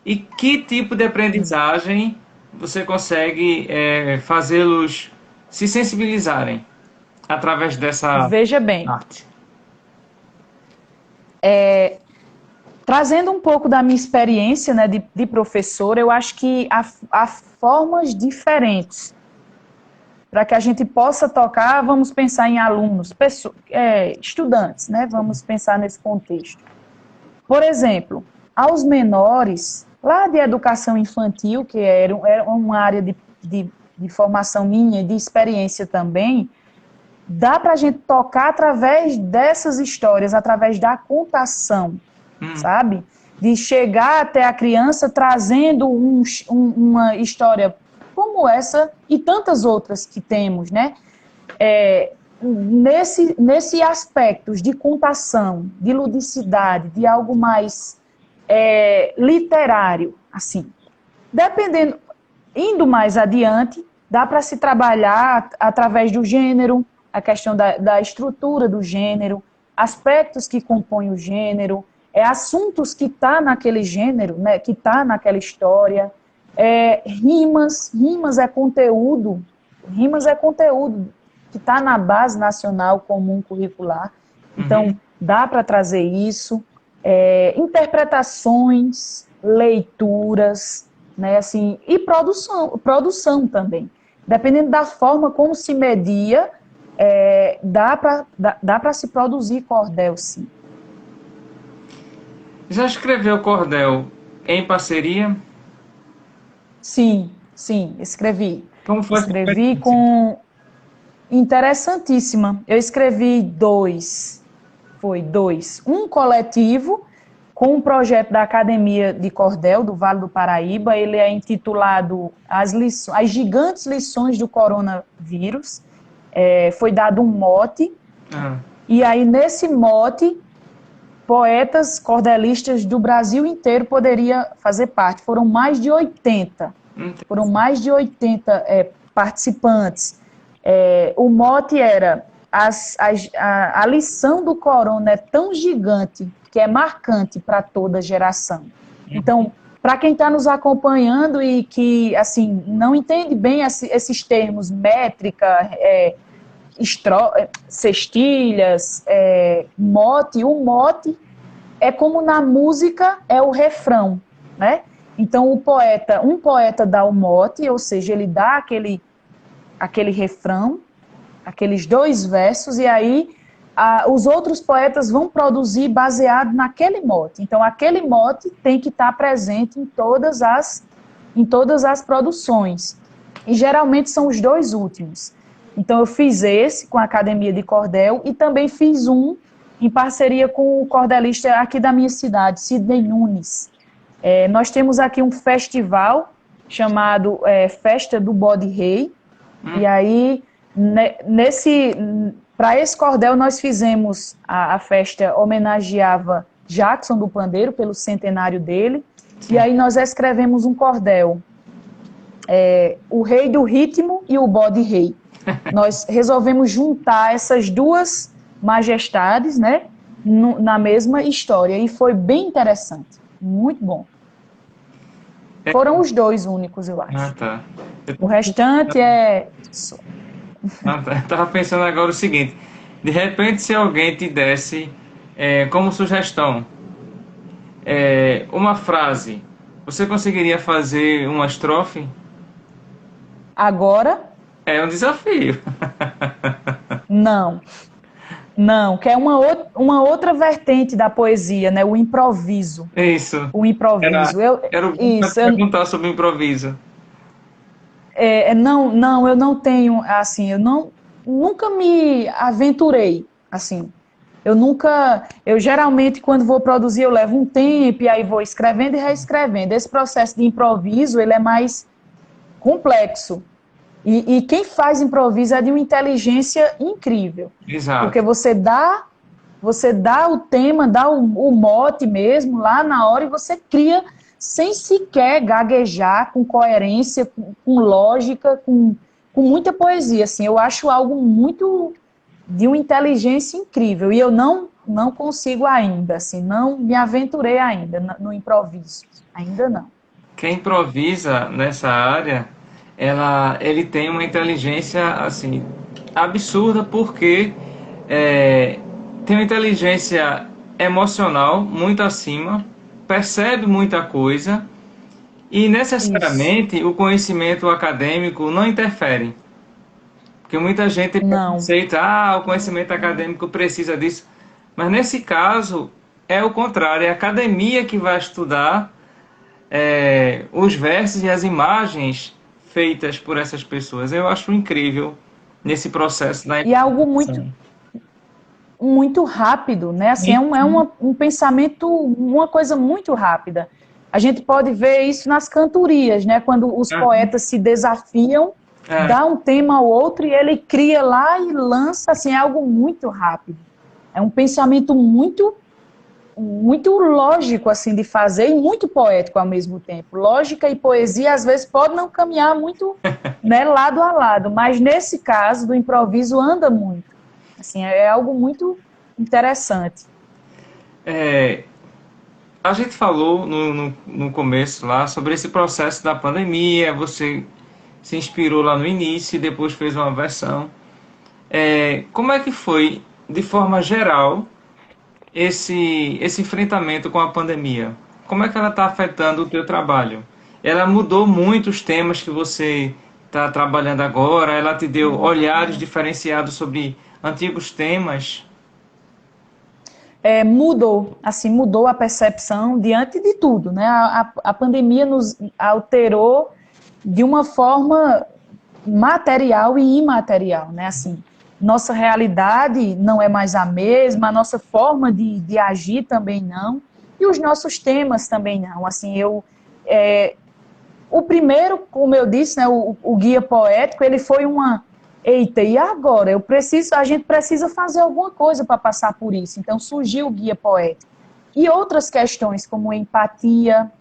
E que tipo de aprendizagem você consegue fazê-los se sensibilizarem através dessa
Veja bem,
arte?
trazendo um pouco da minha experiência, né, de professor, eu acho que há formas diferentes para que a gente possa tocar. Vamos pensar em alunos, estudantes, né? Vamos pensar nesse contexto. Por exemplo, aos menores, lá de educação infantil, que era uma área de formação minha e de experiência também, dá para a gente tocar através dessas histórias, através da contação, sabe? De chegar até a criança trazendo uma história como essa e tantas outras que temos, né? Nesse aspectos de contação, de ludicidade, de algo mais literário, assim. Dependendo, indo mais adiante, dá para se trabalhar através do gênero, a questão da estrutura do gênero, aspectos que compõem o gênero, assuntos que tá naquele gênero, né, que tá naquela história, rimas é conteúdo que está na base nacional comum curricular, então dá para trazer isso, interpretações, leituras, né, assim, e produção também. Dependendo da forma como se media, dá para se produzir cordel, sim.
Já escreveu cordel em parceria?
Sim, escrevi.
Como foi essa
Escrevi
experiência?
com... Interessantíssima. Eu escrevi dois. Um coletivo com um projeto da Academia de Cordel, do Vale do Paraíba. Ele é intitulado As Gigantes Lições do Coronavírus. Foi dado um mote. E aí, nesse mote, poetas cordelistas do Brasil inteiro poderiam fazer parte. Foram mais de 80. Participantes. O mote era a lição do corona é tão gigante que é marcante para toda geração. Então, para quem está nos acompanhando e que assim não entende bem esses termos, métrica, cestilhas, mote, o mote é como na música é o refrão, né? Então um poeta dá o mote, ou seja, ele dá aquele refrão, aqueles dois versos, e aí os outros poetas vão produzir baseado naquele mote. Então aquele mote tem que estar presente em todas as produções. E geralmente são os dois últimos. Então eu fiz esse com a Academia de Cordel e também fiz um em parceria com o cordelista aqui da minha cidade, Sidney Nunes. Nós temos aqui um festival chamado Festa do Bode Rei, e aí Para esse cordel, nós fizemos a festa, homenageava Jackson do Pandeiro, pelo centenário dele, e aí nós escrevemos um cordel, o Rei do Ritmo e o Bode Rei. Nós resolvemos juntar essas duas majestades, né, na mesma história, e foi bem interessante, muito bom. Foram os dois únicos, eu acho.
Ah, tá.
O restante é...
Ah, tá. Eu tava pensando agora o seguinte, de repente se alguém te desse como sugestão uma frase, você conseguiria fazer uma estrofe?
Agora,
É um desafio.
não. Não, que é uma outra vertente da poesia, né? O improviso.
Isso.
O improviso.
Quero
Isso,
perguntar sobre o improviso.
não, eu não tenho, assim, nunca me aventurei, assim. Eu geralmente, quando vou produzir, eu levo um tempo e aí vou escrevendo e reescrevendo. Esse processo de improviso, ele é mais complexo. E quem faz improviso é de uma inteligência incrível.
Exato.
Porque você dá o tema, dá o mote mesmo lá na hora e você cria sem sequer gaguejar, com coerência, com lógica, com muita poesia. Assim, eu acho algo muito de uma inteligência incrível. E eu não consigo ainda, assim, não me aventurei ainda no improviso. Ainda não.
Quem improvisa nessa área, ele tem uma inteligência assim absurda, porque tem uma inteligência emocional muito acima, percebe muita coisa e necessariamente o conhecimento acadêmico não interfere. Porque muita gente aceita, o conhecimento acadêmico precisa disso. Mas nesse caso é o contrário, é a academia que vai estudar os versos e as imagens feitas por essas pessoas. Eu acho incrível nesse processo da
E é algo muito rápido, né? Assim, um pensamento, uma coisa muito rápida. A gente pode ver isso nas cantorias, né? Quando os poetas se desafiam, dá um tema ao outro e ele cria lá e lança, assim, é algo muito rápido. É um pensamento muito lógico, assim, de fazer e muito poético ao mesmo tempo. Lógica e poesia, às vezes, podem não caminhar muito, né, lado a lado, mas nesse caso do improviso anda muito. Assim, é algo muito interessante.
A gente falou no começo lá sobre esse processo da pandemia, você se inspirou lá no início e depois fez uma versão. Como é que foi, de forma geral, esse enfrentamento com a pandemia? Como é que ela está afetando o teu trabalho? Ela mudou muito os temas que você está trabalhando agora? Ela te deu olhares diferenciados sobre antigos temas?
Mudou a percepção diante de tudo, né? A pandemia nos alterou de uma forma material e imaterial, né? Assim, nossa realidade não é mais a mesma, a nossa forma de agir também não, e os nossos temas também não. Assim, o primeiro, como eu disse, né, o guia poético, ele foi eita, e agora? A gente precisa fazer alguma coisa para passar por isso. Então surgiu o guia poético. E outras questões, como empatia,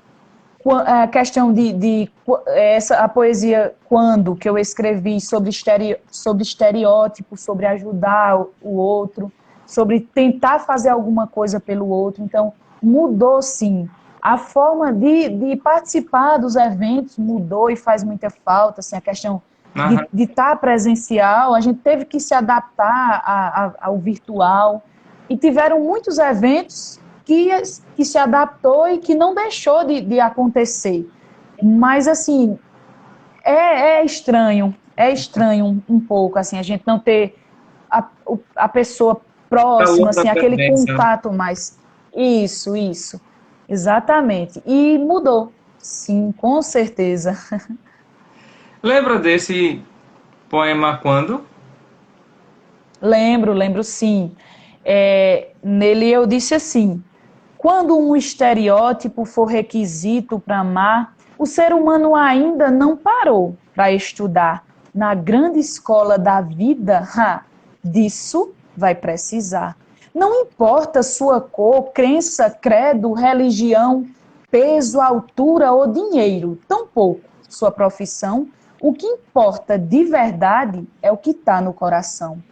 a questão a poesia Quando, que eu escrevi sobre estereótipo, sobre ajudar o outro, sobre tentar fazer alguma coisa pelo outro. Então, mudou sim. A forma de participar dos eventos mudou e faz muita falta, assim, a questão de estar presencial, a gente teve que se adaptar ao virtual, e tiveram muitos eventos que se adaptou e que não deixou de acontecer. Mas, assim, é estranho um pouco, assim, a gente não ter a pessoa próxima, assim, aquele contato mais... Isso, exatamente. E mudou, sim, com certeza.
Lembra desse poema Quando?
Lembro sim. Nele eu disse assim: quando um estereótipo for requisito para amar, o ser humano ainda não parou para estudar. Na grande escola da vida, disso vai precisar. Não importa sua cor, crença, credo, religião, peso, altura ou dinheiro, tampouco sua profissão. O que importa de verdade é o que está no coração.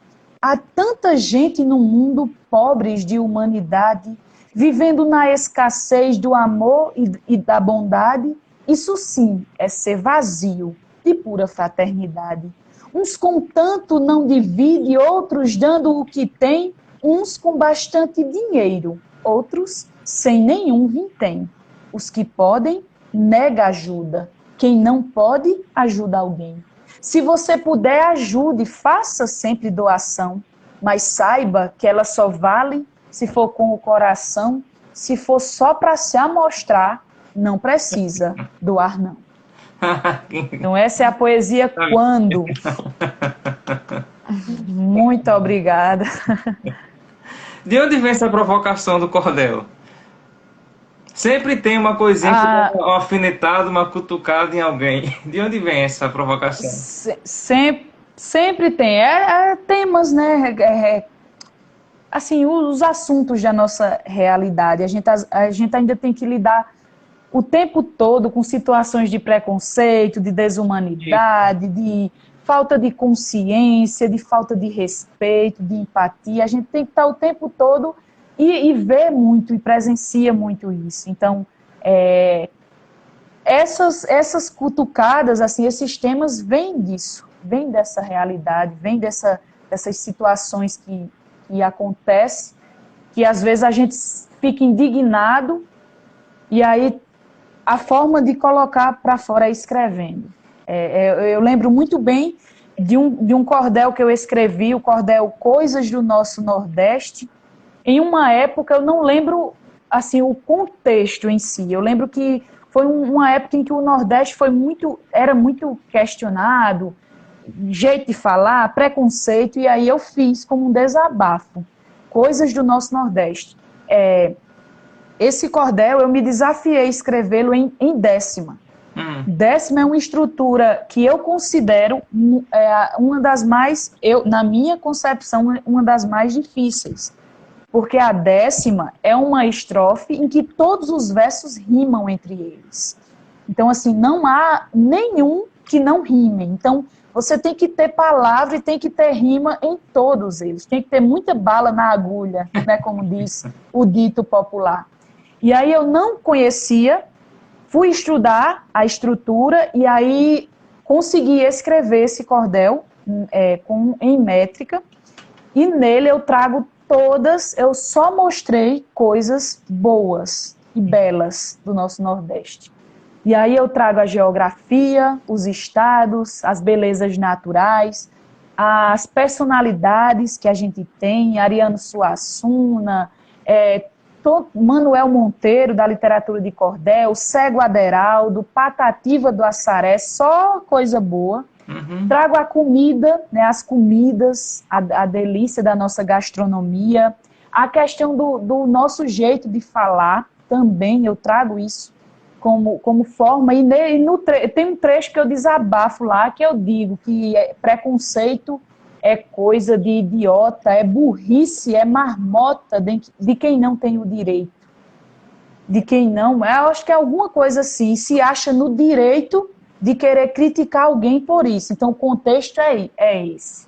Há tanta gente no mundo pobres de humanidade, vivendo na escassez do amor e da bondade. Isso sim é ser vazio de pura fraternidade. Uns com tanto não divide, outros dando o que tem, uns com bastante dinheiro, outros sem nenhum vintém. Os que podem, nega ajuda. Quem não pode, ajuda alguém. Se você puder, ajude, faça sempre doação, mas saiba que ela só vale se for com o coração. Se for só para se amostrar, não precisa doar, não. Então essa é a poesia Quando. Muito obrigada.
De onde vem essa provocação do cordel? Sempre tem uma coisinha que dá uma alfinetada, uma cutucada em alguém. De onde vem essa provocação?
Sempre tem. Temas, né? Assim, os assuntos da nossa realidade. A gente ainda tem que lidar o tempo todo com situações de preconceito, de desumanidade, de falta de consciência, de falta de respeito, de empatia. A gente tem que estar o tempo todo e ver muito e presencia muito isso. Então, essas cutucadas, assim, esses temas vêm disso, vêm dessa realidade, vêm dessas situações que acontecem, que às vezes a gente fica indignado e aí a forma de colocar para fora é escrevendo. Eu lembro muito bem de um cordel que eu escrevi, o cordel Coisas do Nosso Nordeste. Em uma época, eu não lembro assim, o contexto em si. Eu lembro que foi uma época em que o Nordeste era muito questionado, jeito de falar, preconceito, e aí eu fiz como um desabafo. Coisas do Nosso Nordeste. Esse cordel, eu me desafiei a escrevê-lo em décima. Décima é uma estrutura que eu considero uma das mais, na minha concepção, uma das mais difíceis. Porque a décima é uma estrofe em que todos os versos rimam entre eles. Então, assim, não há nenhum que não rime. Então, você tem que ter palavra e tem que ter rima em todos eles. Tem que ter muita bala na agulha, né, como diz o dito popular. E aí eu não conhecia, fui estudar a estrutura e aí consegui escrever esse cordel em métrica. E nele eu trago eu só mostrei coisas boas e belas do nosso Nordeste. E aí eu trago a geografia, os estados, as belezas naturais, as personalidades que a gente tem, Ariano Suassuna, Manuel Monteiro, da literatura de cordel, Cego Aderaldo, Patativa do Assaré, só coisa boa. Trago a comida, né, as comidas, a delícia da nossa gastronomia, a questão do nosso jeito de falar, também eu trago isso como forma, e tem um trecho que eu desabafo lá, que eu digo que preconceito é coisa de idiota, é burrice, é marmota de quem não tem o direito. De quem não, eu acho que é alguma coisa assim, se acha no direito de querer criticar alguém por isso. Então, o contexto é esse.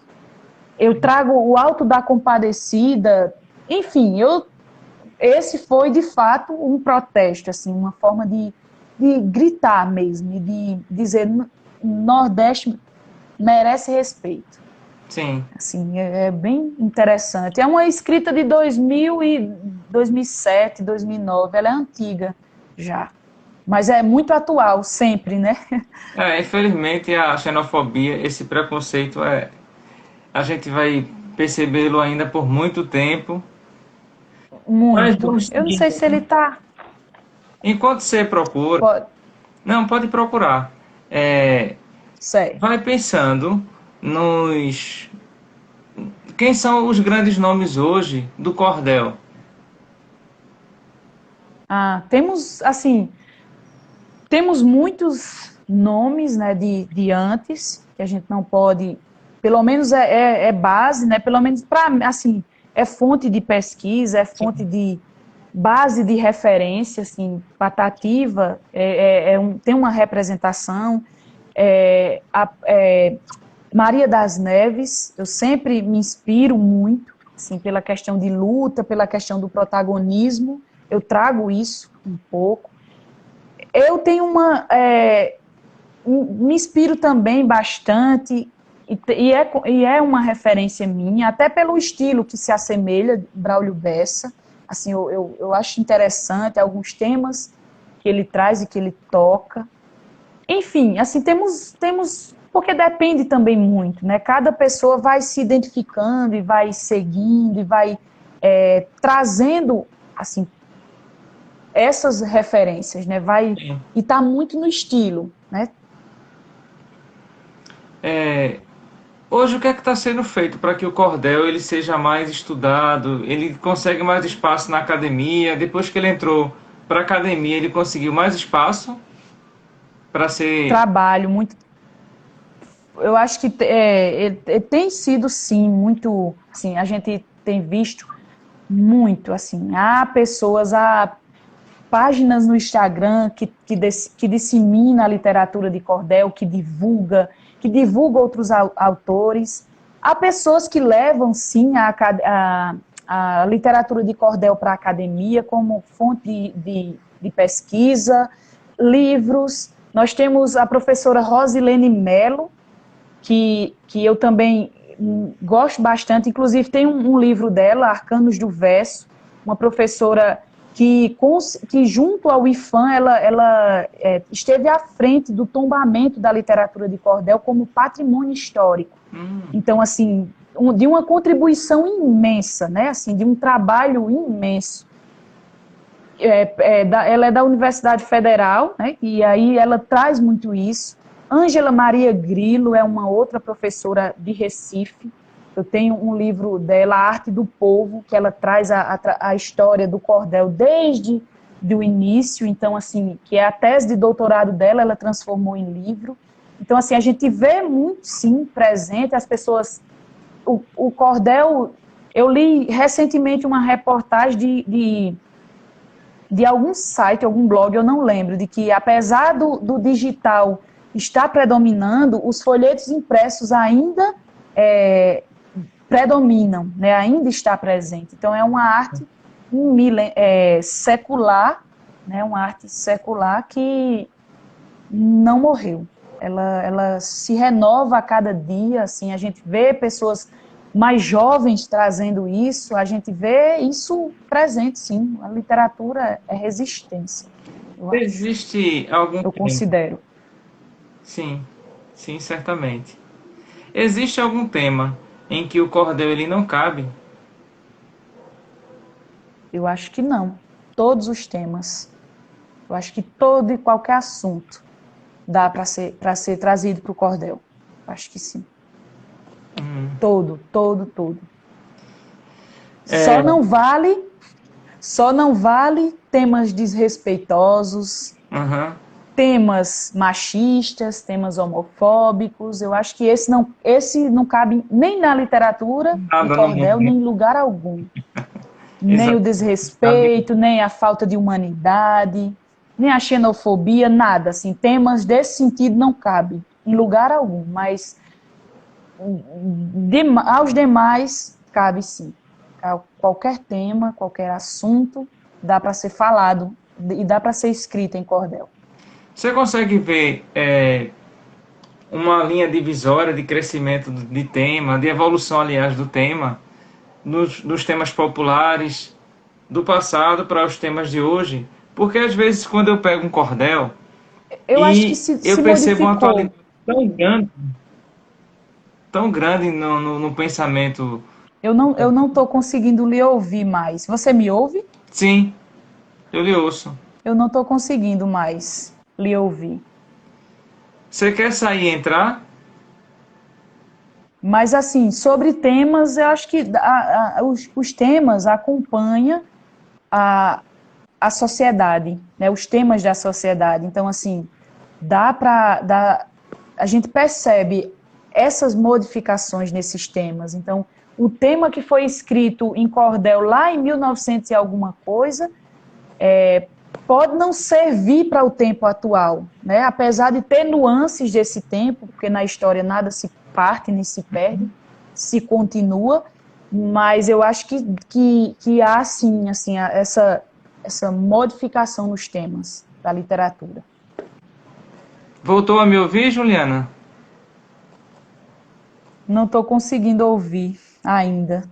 Eu trago o Alto da Compadecida, enfim, esse foi, de fato, um protesto, assim, uma forma de gritar mesmo, de dizer, Nordeste merece respeito.
Sim.
Assim, é bem interessante. É uma escrita de 2007, 2009, ela é antiga já. Mas é muito atual, sempre, né?
Infelizmente, a xenofobia, esse preconceito, a gente vai percebê-lo ainda por muito tempo.
Muito. Eu não sei se ele está...
Enquanto você procura...
Pode.
Não, pode procurar.
Certo.
Vai pensando quem são os grandes nomes hoje do cordel?
Temos, assim... Temos muitos nomes, né, de antes, que a gente não pode pelo menos é base, né? Pelo menos para, assim, é fonte de pesquisa, é fonte de base de referência, assim, Patativa tem uma representação, Maria das Neves, eu sempre me inspiro muito, assim, pela questão de luta, pela questão do protagonismo, eu trago isso um pouco. Eu tenho me inspiro também bastante, e é uma referência minha, até pelo estilo que se assemelha, Braulio Bessa. Assim, eu acho interessante alguns temas que ele traz e que ele toca. Enfim, assim, temos porque depende também muito, né? Cada pessoa vai se identificando e vai seguindo e vai trazendo, assim, essas referências, né? E tá muito no estilo, né?
Hoje, o que é que está sendo feito para que o cordel ele seja mais estudado? Ele consegue mais espaço na academia? Depois que ele entrou para a academia, ele conseguiu mais espaço para ser...
Trabalho muito. Eu acho que tem sido, sim, muito. Assim, a gente tem visto muito. Assim, há páginas no Instagram que dissemina a literatura de cordel, que divulga outros autores. Há pessoas que levam, sim, a literatura de cordel para a academia como fonte de pesquisa, livros. Nós temos a professora Rosilene Mello, que eu também gosto bastante, inclusive tem um livro dela, Arcanos do Verso, uma professora que junto ao IFAM, ela esteve à frente do tombamento da literatura de cordel como patrimônio histórico. Então, assim, de uma contribuição imensa, né? Assim, de um trabalho imenso. Ela é da Universidade Federal, né? E aí ela traz muito isso. Ângela Maria Grillo é uma outra professora de Recife. Eu tenho um livro dela, A Arte do Povo, que ela traz a história do cordel desde o início. Então, assim, que é a tese de doutorado dela, ela transformou em livro. Então, assim, a gente vê muito, sim, presente as pessoas... O cordel... Eu li recentemente uma reportagem de algum site, algum blog, eu não lembro, de que apesar do digital estar predominando, os folhetos impressos ainda predominam, né? Ainda está presente. Então é uma arte secular, né? Uma arte secular que não morreu. Ela se renova a cada dia, assim, a gente vê pessoas mais jovens trazendo isso, a gente vê isso presente, sim. A literatura é resistência.
Existe algum
Eu
tempo?
considero.
Sim, sim, certamente. Existe algum tema em que o cordel ele não cabe?
Eu acho que não. Todos os temas. Eu acho que todo e qualquer assunto dá para ser trazido para o cordel. Eu acho que sim. Todo. Só não vale temas desrespeitosos, temas machistas, temas homofóbicos. Eu acho que esse não cabe nem na literatura de cordel, nem em lugar algum. Nem o desrespeito, nem a falta de humanidade, nem a xenofobia, nada. Assim, temas desse sentido não cabem em lugar algum, mas aos demais cabe sim. Qualquer tema, qualquer assunto dá para ser falado e dá para ser escrito em cordel.
Você consegue ver uma linha divisória de crescimento de tema, de evolução, aliás, do tema, nos temas populares do passado para os temas de hoje? Porque às vezes quando eu pego um cordel
Eu acho que
e eu
se
percebo uma
modificou.
atualidade tão grande no pensamento.
Eu não estou conseguindo lhe ouvir mais. Você me ouve?
Sim, eu lhe ouço.
Eu não estou conseguindo mais lhe ouvir.
Você quer sair e entrar?
Mas, assim, sobre temas, eu acho que os temas acompanham a sociedade, né? Os temas da sociedade. Então, assim, a gente percebe essas modificações nesses temas. Então, o tema que foi escrito em cordel lá em 1900 e alguma coisa, pode não servir para o tempo atual, né? Apesar de ter nuances desse tempo, porque na história nada se parte nem se perde, se continua, mas eu acho que há sim, assim, essa modificação nos temas da literatura.
Voltou a me ouvir, Juliana?
Não estou conseguindo ouvir ainda.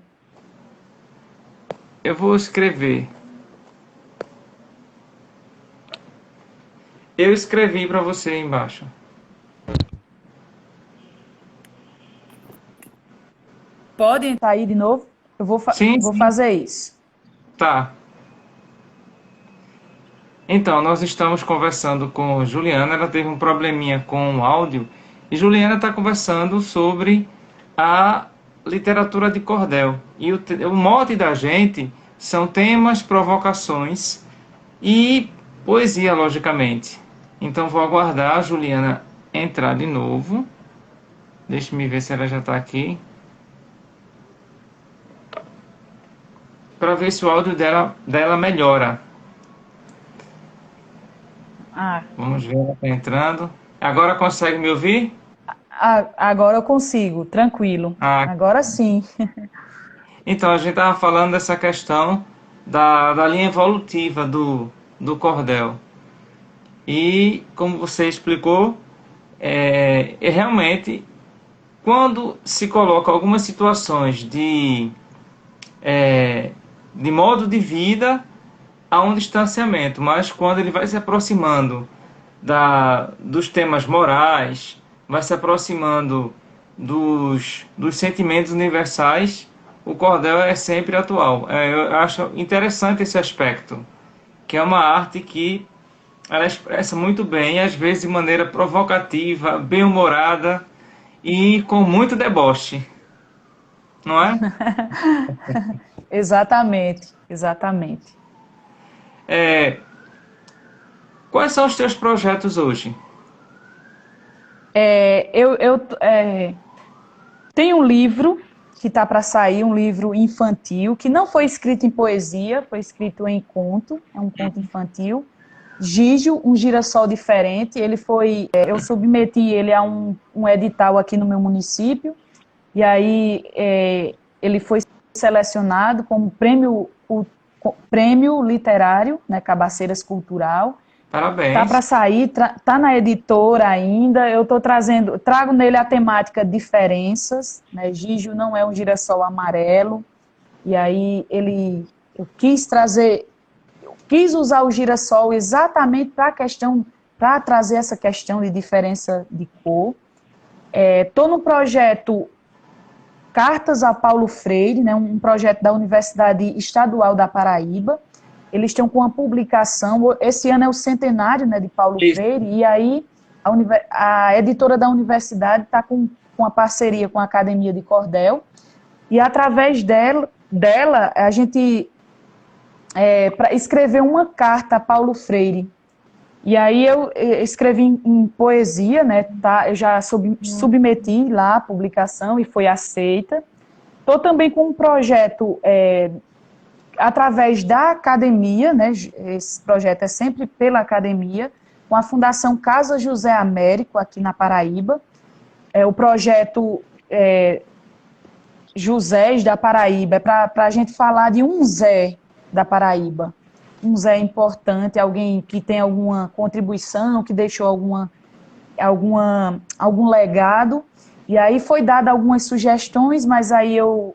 Eu vou escrever. Eu escrevi para você aí embaixo.
Pode entrar aí de novo? Eu vou
Sim,
fazer isso.
tá. Então, nós estamos conversando com Juliana, ela teve um probleminha com o áudio, e Juliana está conversando sobre a literatura de cordel. E o mote da gente são temas, provocações e poesia, logicamente. Então, vou aguardar a Juliana entrar de novo. Deixa-me ver se ela já está aqui. Para ver se o áudio dela melhora. Vamos ver, ela está entrando. Agora consegue me ouvir?
Agora eu consigo, tranquilo. Agora sim.
Então, a gente estava falando dessa questão da linha evolutiva do cordel. E, como você explicou, realmente, quando se coloca algumas situações de modo de vida, há um distanciamento, mas quando ele vai se aproximando dos temas morais, vai se aproximando dos sentimentos universais, o cordel é sempre atual. Eu acho interessante esse aspecto, que é uma arte que ela expressa muito bem, às vezes de maneira provocativa, bem-humorada e com muito deboche, não é?
Exatamente.
Quais são os teus projetos hoje?
Eu tenho um livro que está para sair, um livro infantil, que não foi escrito em poesia, foi escrito em conto, é um conto infantil. Gígio, um girassol diferente, eu submeti ele a um edital aqui no meu município, e aí ele foi selecionado como prêmio literário, né, Cabaceiras Cultural.
Parabéns.
Tá para sair, tá na editora ainda. Eu trago nele a temática diferenças, né? Gígio não é um girassol amarelo. E aí eu quis usar o girassol exatamente para trazer essa questão de diferença de cor. Estou no projeto Cartas a Paulo Freire, né? Um projeto da Universidade Estadual da Paraíba. Eles estão com uma publicação, esse ano é o centenário, né, de Paulo Freire, e aí a editora da universidade está com uma parceria com a Academia de Cordel, e através dela a gente escreveu uma carta a Paulo Freire. E aí eu escrevi em poesia, né, eu já submeti lá a publicação e foi aceita. Estou também com um projeto através da academia, né, esse projeto é sempre pela academia, com a Fundação Casa José Américo, aqui na Paraíba. O projeto Josés da Paraíba, é para a gente falar de um Zé da Paraíba. Um Zé importante, alguém que tem alguma contribuição, que deixou algum legado. E aí foi dada algumas sugestões, mas aí eu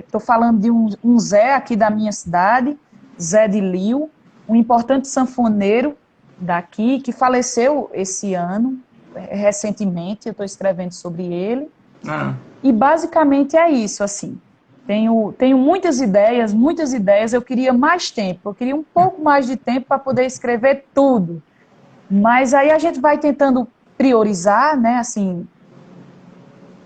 estou falando de um Zé aqui da minha cidade, Zé de Lio, um importante sanfoneiro daqui, que faleceu esse ano, recentemente, eu estou escrevendo sobre ele. E basicamente é isso, assim. Tenho muitas ideias, eu queria mais tempo, eu queria um pouco mais de tempo para poder escrever tudo. Mas aí a gente vai tentando priorizar, né, assim,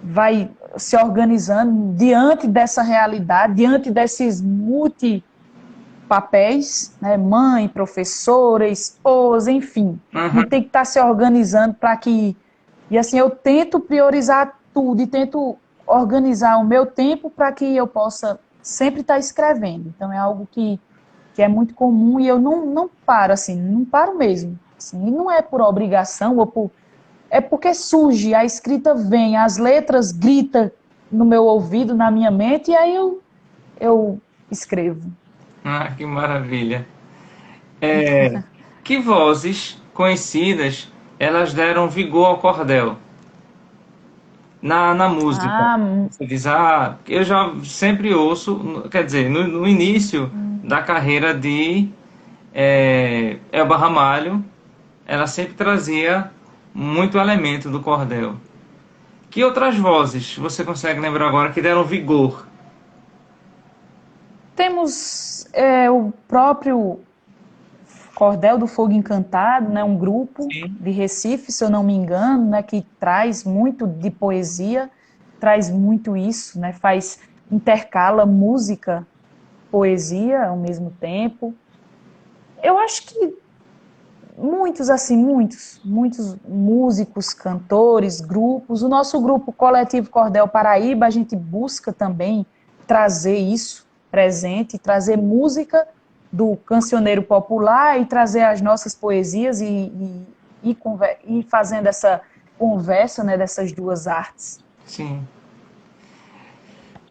vai se organizando diante dessa realidade, diante desses multipapéis, né, mãe, professora, esposa, enfim. A gente tem que estar se organizando para que... E assim, eu tento priorizar tudo e tento organizar o meu tempo para que eu possa sempre estar escrevendo. Então, é algo que é muito comum e eu não paro, assim, não paro mesmo. Assim, e não é por obrigação, é porque surge, a escrita vem, as letras gritam no meu ouvido, na minha mente, e aí eu escrevo.
Ah, que maravilha. Que vozes conhecidas elas deram vigor ao cordel na música?
Ah,
Você diz, eu já sempre ouço, quer dizer, no início da carreira de Elba Ramalho, ela sempre trazia muito elemento do cordel. Que outras vozes você consegue lembrar agora que deram vigor?
temos o próprio Cordel do Fogo Encantado, né, um grupo
Sim.
de Recife, se eu não me engano, né, que traz muito de poesia, traz muito isso, né, intercala música, poesia ao mesmo tempo. Eu acho que muitos, assim, muitos músicos, cantores, grupos. O nosso grupo Coletivo Cordel Paraíba, a gente busca também trazer isso presente, trazer música do cancioneiro popular e trazer as nossas poesias e fazendo essa conversa, né, dessas duas artes.
Sim.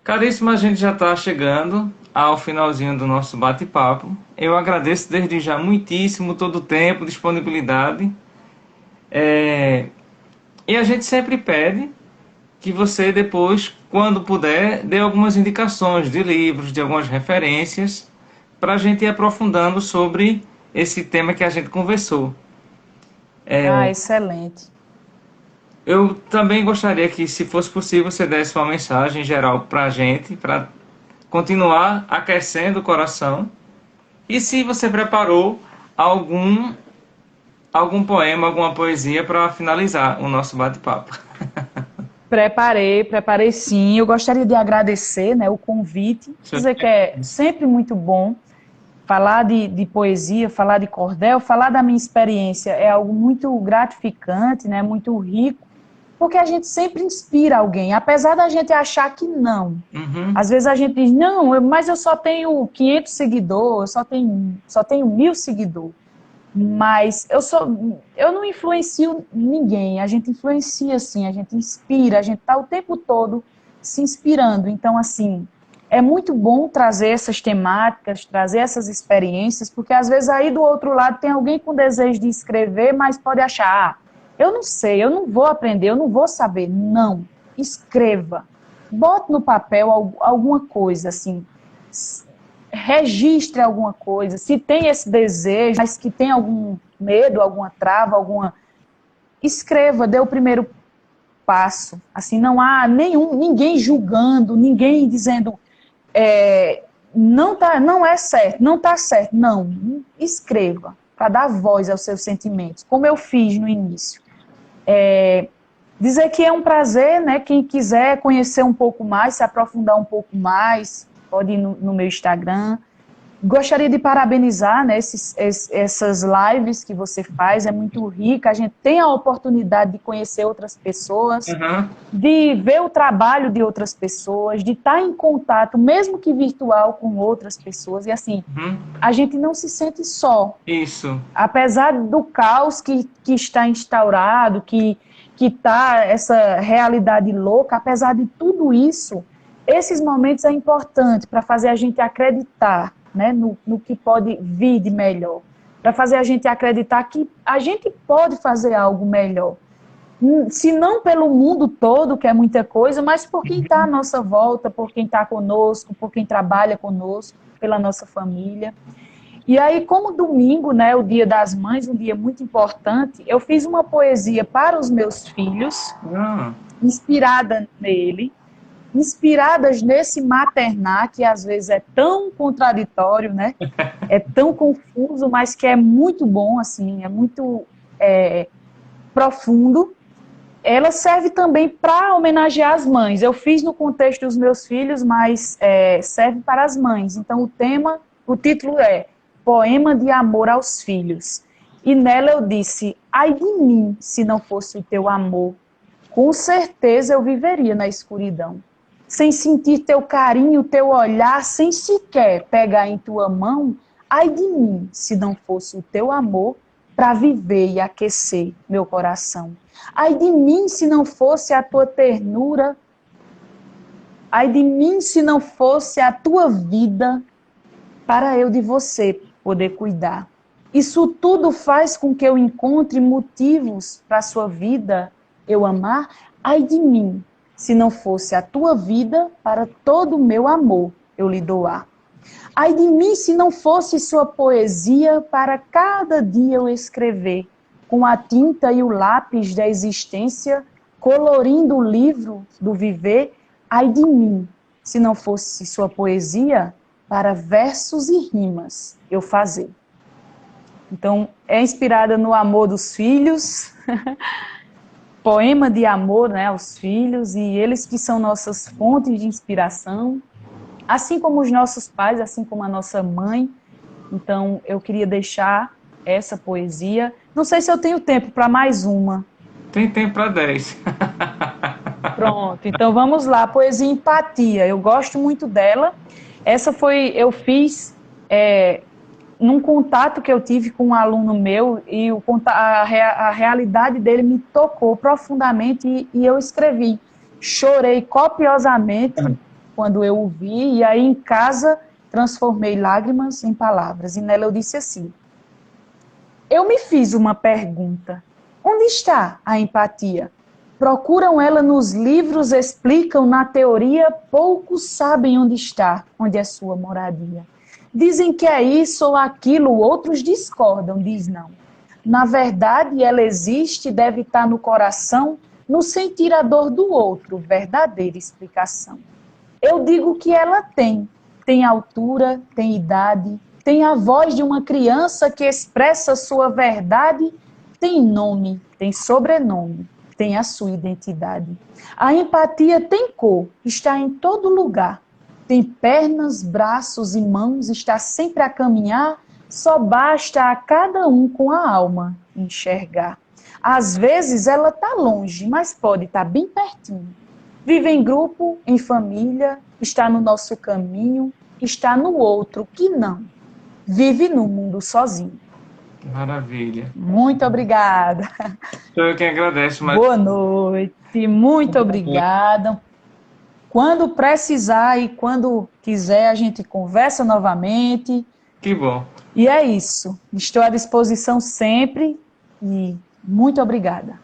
Caríssimo, a gente já está chegando ao finalzinho do nosso bate-papo. Eu agradeço desde já muitíssimo todo o tempo, disponibilidade. E a gente sempre pede que você depois, quando puder, dê algumas indicações de livros, de algumas referências, para a gente ir aprofundando sobre esse tema que a gente conversou.
Ah, excelente.
Eu também gostaria que, se fosse possível, você desse uma mensagem geral para a gente, para continuar aquecendo o coração. E se você preparou algum, algum poema, alguma poesia para finalizar o nosso bate-papo.
Preparei sim. Eu gostaria de agradecer, né, o convite, dizer que é sempre muito bom falar de poesia, falar de cordel, falar da minha experiência é algo muito gratificante, né, muito rico, porque a gente sempre inspira alguém, apesar da gente achar que não.
Uhum.
Às vezes a gente diz, não, mas eu só tenho 500 seguidores, só tenho 1.000 seguidores. Mas eu não influencio ninguém, a gente influencia sim, a gente inspira, a gente está o tempo todo se inspirando. Então, assim, é muito bom trazer essas temáticas, trazer essas experiências, porque às vezes aí do outro lado tem alguém com desejo de escrever, mas pode achar, eu não sei, eu não vou aprender, eu não vou saber. Não, escreva, bote no papel alguma coisa, assim, registre alguma coisa, se tem esse desejo, mas que tem algum medo, alguma trava, escreva, dê o primeiro passo. Assim, não há ninguém julgando, ninguém dizendo não é certo, não está certo. Não, escreva para dar voz aos seus sentimentos, como eu fiz no início. Dizer que é um prazer, né? Quem quiser conhecer um pouco mais, se aprofundar um pouco mais, pode ir no meu Instagram. Gostaria de parabenizar, né, essas lives que você faz, é muito rica, a gente tem a oportunidade de conhecer outras pessoas,
Uhum.
de ver o trabalho de outras pessoas, de estar em contato, mesmo que virtual, com outras pessoas, e assim, a gente não se sente só.
Isso.
Apesar do caos que está instaurado, que está essa realidade louca, apesar de tudo isso, esses momentos é importante para fazer a gente acreditar, né, no que pode vir de melhor, para fazer a gente acreditar que a gente pode fazer algo melhor. Se não pelo mundo todo, que é muita coisa, mas por quem está à nossa volta, por quem está conosco, por quem trabalha conosco, pela nossa família. E aí, como domingo, né, o Dia das Mães, um dia muito importante, eu fiz uma poesia para os meus filhos, inspirada nele, inspiradas nesse maternar, que às vezes é tão contraditório, né? É tão confuso, mas que é muito bom, assim, é muito profundo. Ela serve também para homenagear as mães. Eu fiz no contexto dos meus filhos, mas serve para as mães. Então o título é Poema de Amor aos Filhos. E nela eu disse, ai de mim, se não fosse o teu amor. com certeza eu viveria na escuridão. Sem sentir teu carinho, teu olhar, sem sequer pegar em tua mão, ai de mim, se não fosse o teu amor para viver e aquecer meu coração. Ai de mim, se não fosse a tua ternura, ai de mim, se não fosse a tua vida, para eu de você poder cuidar. Isso tudo faz com que eu encontre motivos para a sua vida eu amar. Ai de mim, se não fosse a tua vida, para todo o meu amor eu lhe doar. Ai de mim, se não fosse sua poesia, para cada dia eu escrever, com a tinta e o lápis da existência, colorindo o livro do viver. Ai de mim, se não fosse sua poesia, para versos e rimas eu fazer. Então, é inspirada no amor dos filhos, poema de amor, né, aos filhos, e eles que são nossas fontes de inspiração, assim como os nossos pais, assim como a nossa mãe. Então, eu queria deixar essa poesia. Não sei se eu tenho tempo para mais uma.
Tem tempo para 10.
Pronto, então vamos lá. Poesia Empatia. Eu gosto muito dela. Essa eu fiz num contato que eu tive com um aluno meu, e a realidade dele me tocou profundamente, e eu escrevi. Chorei copiosamente quando eu o vi, e aí em casa transformei lágrimas em palavras. E nela eu disse assim: eu me fiz uma pergunta. Onde está a empatia? Procuram ela nos livros, explicam na teoria, poucos sabem onde está, onde é sua moradia. Dizem que é isso ou aquilo, outros discordam, diz não. Na verdade, ela existe e deve estar no coração, no sentir a dor do outro, verdadeira explicação. Eu digo que ela tem altura, tem idade, tem a voz de uma criança que expressa sua verdade, tem nome, tem sobrenome, tem a sua identidade. A empatia tem cor, está em todo lugar. Tem pernas, braços e mãos, está sempre a caminhar, só basta a cada um com a alma enxergar. Às vezes ela está longe, mas pode estar bem pertinho. Vive em grupo, em família, está no nosso caminho, está no outro que não. Vive no mundo sozinho.
Maravilha.
Muito obrigada.
Sou eu quem agradeço. Mas...
Boa noite, muito obrigada. Quando precisar e quando quiser, a gente conversa novamente.
Que bom.
E é isso. Estou à disposição sempre e muito obrigada.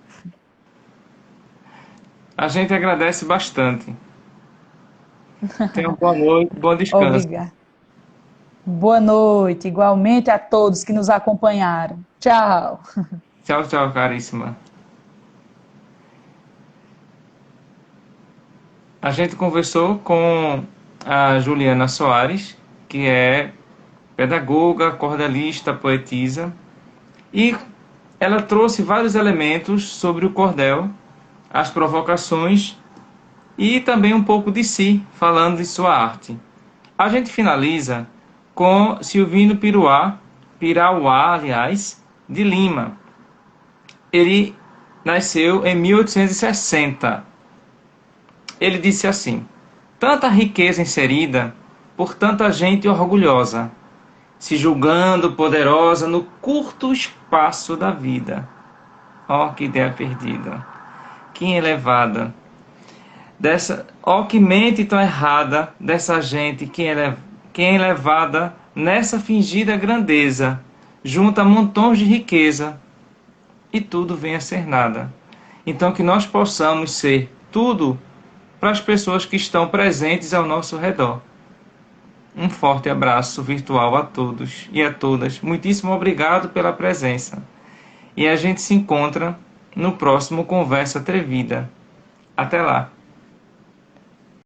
A gente agradece bastante. Tenha uma boa noite, bom descanso.
Obrigada. Boa noite, igualmente a todos que nos acompanharam. Tchau.
Tchau, tchau, caríssima. A gente conversou com a Juliana Soares, que é pedagoga, cordelista, poetisa, e ela trouxe vários elementos sobre o cordel, as provocações e também um pouco de si, falando de sua arte. A gente finaliza com Silvino Pirauá, aliás, de Lima. Ele nasceu em 1860. Ele disse assim: tanta riqueza inserida por tanta gente orgulhosa, se julgando poderosa no curto espaço da vida. Ó, que ideia perdida, que elevada, que mente tão errada dessa gente que é elevada nessa fingida grandeza, junta montões de riqueza e tudo vem a ser nada. Então que nós possamos ser tudo para as pessoas que estão presentes ao nosso redor. Um forte abraço virtual a todos e a todas. Muitíssimo obrigado pela presença. E a gente se encontra no próximo Conversa Atrevida. Até lá!